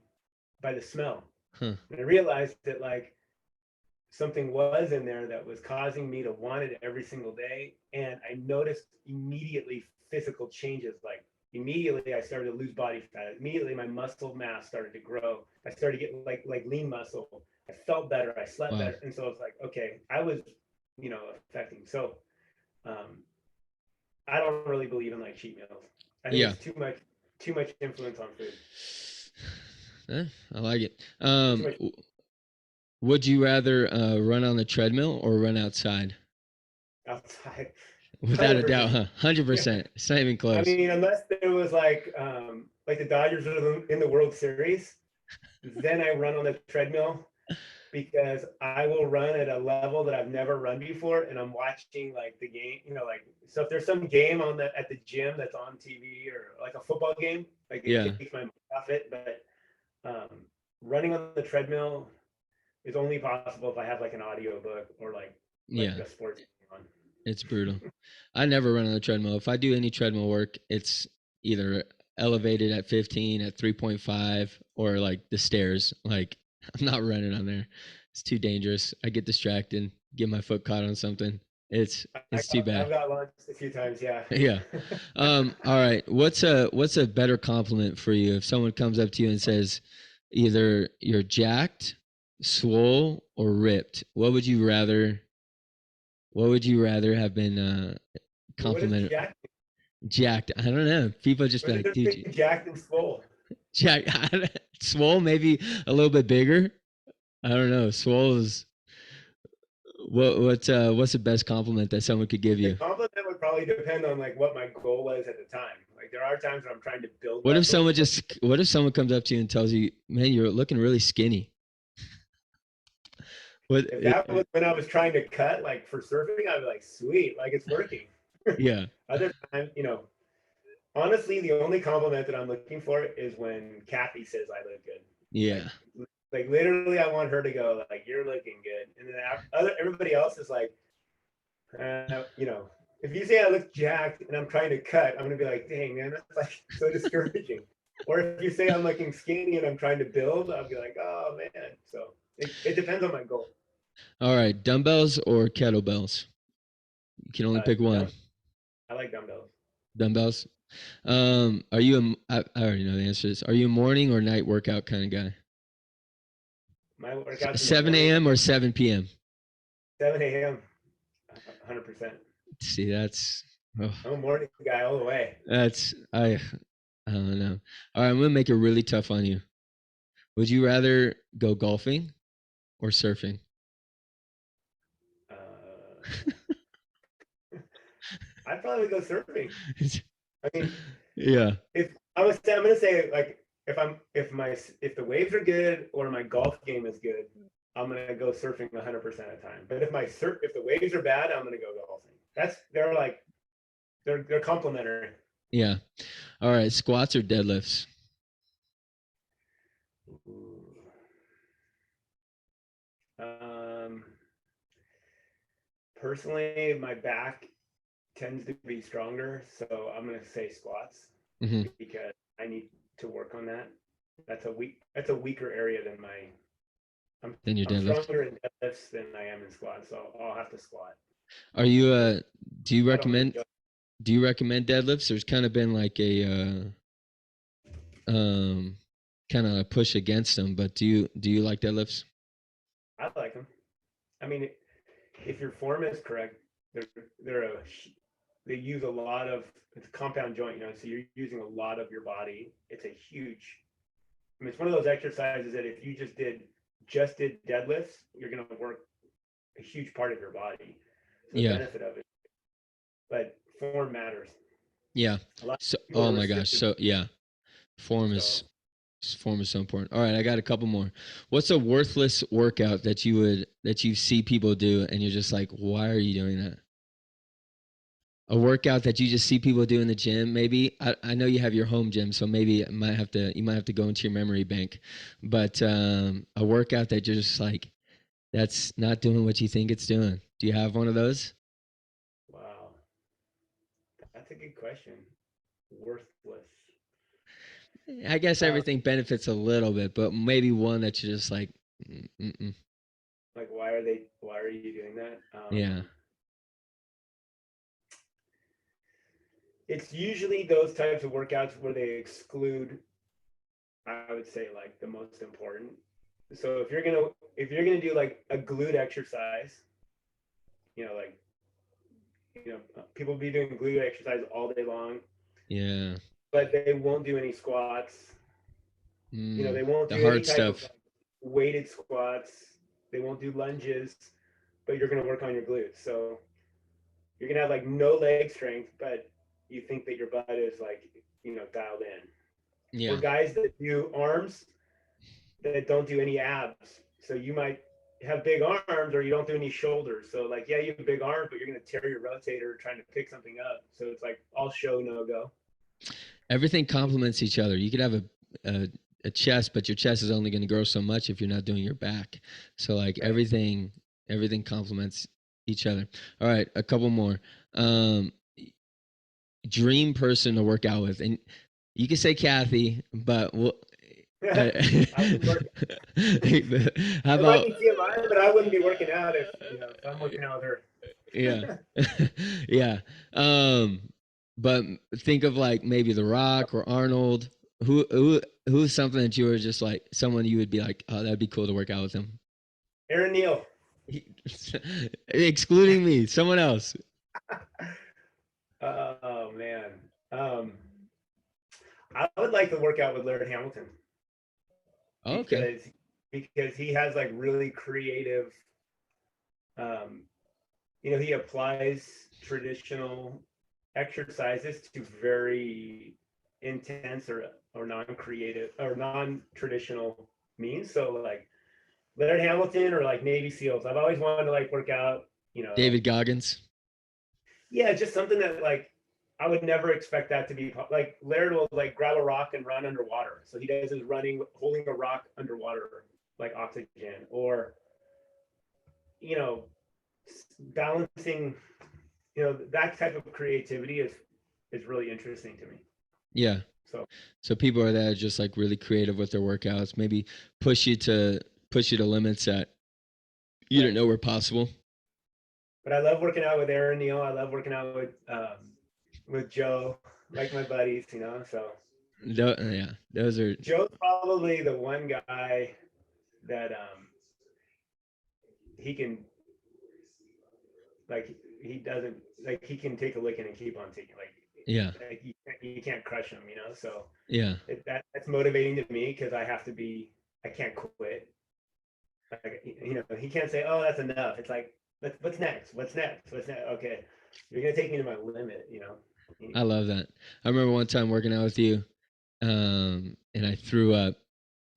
by the smell. Huh. And I realized that like something was in there that was causing me to want it every single day. And I noticed immediately physical changes. Like immediately I started to lose body fat. Immediately my muscle mass started to grow. I started to get like lean muscle. I felt better. I slept Wow. better. And so I was like, okay, I was, affecting. So I don't really believe in like cheat meals. I think Yeah. it's too much. too much influence on food. I like it. Too much Would you rather run on the treadmill or run outside? outside. Without a doubt, 100%. huh? Yeah. 100%. It's not even I close. mean, unless there was like the Dodgers are in the World Series, then I run on the treadmill because I will run at a level that I've never run before, and I'm watching like the game. Like so if there's some game on the at the gym that's on TV or like a football game, like it Yeah. takes my mind off it. But running on the treadmill is only possible if I have like an audio book or like Yeah. a sports game on. It's brutal. I never run on the treadmill. If I do any treadmill work, it's either elevated at 15 at 3.5 or like the stairs. Like I'm not running on there. It's too dangerous. I get distracted, get my foot caught on something. It's too I've bad. got launched a few times, yeah. Yeah. All right. What's a better compliment for you if someone comes up to you and says either you're jacked, swole, or ripped? What would you rather have been What is complimented? Jack? Jacked. I don't know. People just be What is like, there dude, between Jack and Swole? Jack, swole, maybe a little bit bigger. I don't know. Swole is what's the best compliment that someone could give The you? compliment would probably depend on like what my goal was at the time. Like there are times when I'm trying to build What if muscles. someone just what if someone comes up to you and tells you, man, you're looking really skinny? What If that was when I was trying to cut, like for surfing, I'd be like, sweet, like it's working. yeah. Other times, honestly, the only compliment that I'm looking for is when Kathy says I look good. Yeah. Like literally, I want her to go like, "You're looking good," and then everybody else is like, if you say I look jacked and I'm trying to cut, I'm gonna be like, "Dang man, that's like so discouraging." Or if you say I'm looking skinny and I'm trying to build, I'll be like, "Oh man." So it depends on my goal. All right, dumbbells or kettlebells? You can only pick one. I like dumbbells. Dumbbells. Are you I already know the answer to this. Are you a morning or night workout kind of guy? My workouts in the 7 morning, a.m. or 7 p.m.? 7 a.m. 100%. See, oh, I'm a morning guy all the way. that's I don't know. All right, I'm gonna make it really tough on you. Would you rather go golfing or surfing? Uh, I'd probably go surfing. I mean, yeah. if I'm gonna say like if the waves are good or my golf game is good, I'm gonna go surfing 100% of the time. But if the waves are bad, I'm gonna go golfing. They're complementary. Yeah. All right, squats or deadlifts? Um, personally, my back tends to be stronger, so I'm gonna say squats Mm-hmm. because I need to work on that. That's a weaker area than Then your I'm deadlift. stronger in deadlifts than I am in squats, so I'll have to squat. Are you do you I don't really recommend deadlifts? There's kind of been like a um kind of a push against them, but do you like deadlifts? I like them. I mean, if your form is correct, they're they're a they use a lot of it's a compound joint, so you're using a lot of your body. It's a huge. I mean, it's one of those exercises that if you just did deadlifts, you're gonna work a huge part of your body. So the Yeah. benefit of it, but form matters. Yeah. A lot So, of people are oh my gosh. restricted. So, yeah, form is So form is so important. All right, I got a couple more. What's a worthless workout that you see people do and you're just like, why are you doing that? A workout that you just see people do in the gym. Maybe I know you have your home gym, so maybe you might have to go into your memory bank. But a workout that you're just like, that's not doing what you think it's doing. Do you have one of those? wow, that's a good question. Worthless. I guess Uh, everything benefits a little bit, but maybe one that you're just like, mm-mm. like why are you doing that? Yeah, It's usually those types of workouts where they exclude, I would say, like the most important. So if you're gonna do like a glute exercise, like people be doing glute exercise all day long. yeah. but they won't do any squats. They won't The do any hard type of stuff. like weighted squats. They won't do lunges, but you're going to work on your glutes. So you're going to have like no leg strength, but you think that your butt is like, dialed in. Or Yeah. guys that do arms that don't do any abs. So you might have big arms or you don't do any shoulders. So like, yeah, you have big arms, but you're going to tear your rotator trying to pick something up. So it's like all show, no go. Everything complements each other. You could have a a chest, but your chest is only going to grow so much if you're not doing your back. So like Right. everything complements each other. All right, a couple more. Um, Dream person to work out with, and you can say Kathy, but we'll, uh, I wouldn't work. how It might about be TMI, but I wouldn't be working out if I'm working out with yeah, her. yeah. Um, but think of like maybe The Rock or Arnold. Who's something that you were just like someone you would be like, oh, that'd be cool to work out with him. Aaron Neal. Excluding me, someone else. Oh man. Um, I would like to work out with Laird Hamilton Oh, okay. because he has like really creative. Um, he applies traditional exercises to very intense or non-creative or non-traditional means. So like Laird Hamilton or like Navy SEALs. I've always wanted to like work out. David Goggins. Yeah, just something that like I would never expect that to be like Laird will like grab a rock and run underwater. So he does his running holding a rock underwater like oxygen or you know balancing that type of creativity is really interesting to me. Yeah. So, So people are that are just like really creative with their workouts. Maybe push you to push you to limits that you didn't right. know were possible. But I love working out with Aaron Neal. I love working out with Joe, like my buddies. So Yeah, those are Joe's probably the one guy that he can like he doesn't like he can take a licking and keep on taking yeah, like you can't crush him. So yeah. that's motivating to me because I can't quit. Like he can't say, oh, that's enough. It's like what's next? What's next? Okay, you're gonna take me to my limit. I love that. I remember one time working out with you, and I threw up,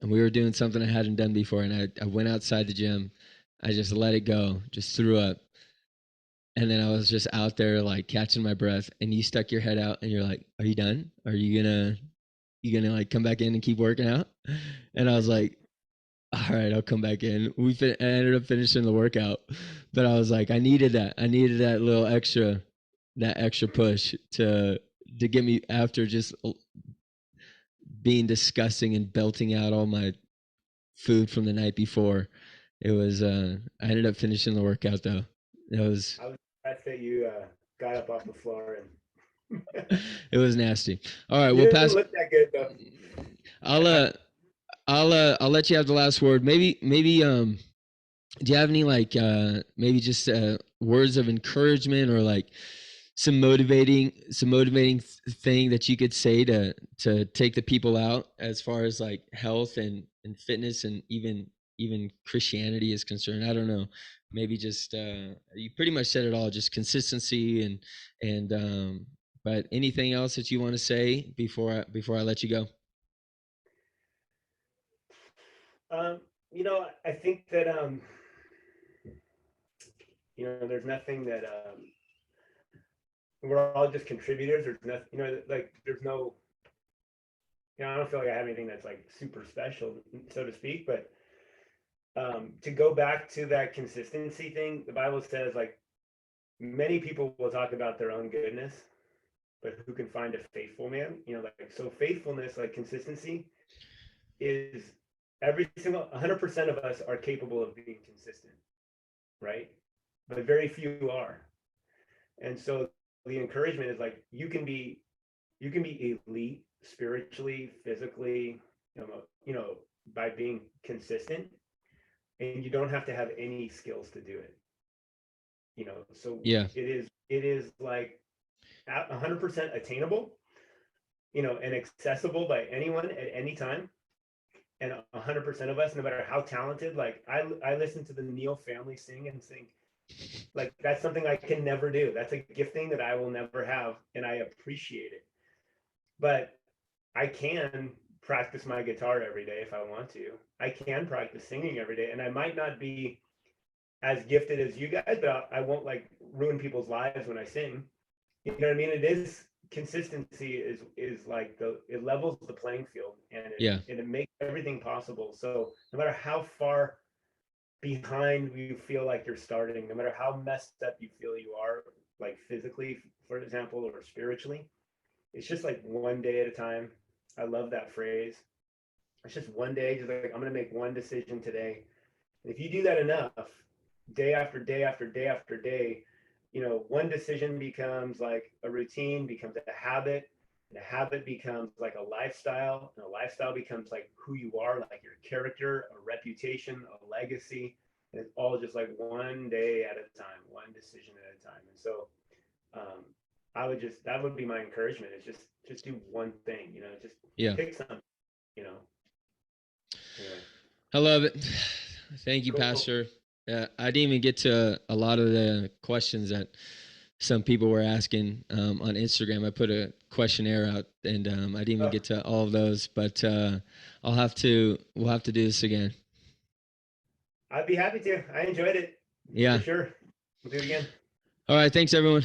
and we were doing something I hadn't done before, and I went outside the gym. I just let it go, just threw up, and then I was just out there like catching my breath, and you stuck your head out, and you're like, "Are you done? Are you gonna like come back in and keep working out?" And I was like, all right, I'll come back in. I ended up finishing the workout, but I was like, I needed that. I needed that extra push to get me after just being disgusting and belting out all my food from the night before. It was. I ended up finishing the workout though. It was. I was impressed that you got up off the floor and It was nasty. All right, you well, didn't pass. look that good though. I'll I'll let you have the last word. Maybe do you have any like maybe just words of encouragement or like some motivating thing that you could say to take the people out as far as like health and fitness and even Christianity is concerned? I don't know, maybe just you pretty much said it all, just consistency and but anything else that you want to say before I let you go? um, I think that there's nothing that we're all just contributors. There's nothing, like there's no, I don't feel like I have anything that's like super special, so to speak. But to go back to that consistency thing, the Bible says like many people will talk about their own goodness, but who can find a faithful man? Like so faithfulness, like consistency, is every single 100% of us are capable of being consistent, right? But very few are. And so the encouragement is like you can be elite spiritually, physically, by being consistent, and you don't have to have any skills to do it. So Yeah. it is like 100% attainable, and accessible by anyone at any time. And 100% of us, no matter how talented, like I listen to the Neil family sing and think, like, that's something I can never do. That's a gifting that I will never have, and I appreciate it. But I can practice my guitar every day if I want to. I can practice singing every day, and I might not be as gifted as you guys, but I won't like ruin people's lives when I sing. You know what I mean? It is consistency is like it levels the playing field, and Yeah. it makes everything possible. So no matter how far behind you feel like you're starting, no matter how messed up you feel you are, like physically, for example, or spiritually, it's just like one day at a time. I love that phrase. It's just one day, just like I'm gonna make one decision today. And if you do that enough, day after day after day after day, one decision becomes like a routine, becomes a habit, and a habit becomes like a lifestyle, and a lifestyle becomes like who you are, like your character, a reputation, a legacy. And it's all just like one day at a time, one decision at a time. And so um, that would be my encouragement is just do one thing, just Yeah. pick something, you know. Anyway, I love it. Thank you, cool. Pastor. I didn't even get to a lot of the questions that some people were asking on Instagram. I put a questionnaire out, and I didn't even Oh, get to all of those. But we'll have to do this again. I'd be happy to. I enjoyed it for Yeah. sure. We'll do it again. All right. Thanks, everyone.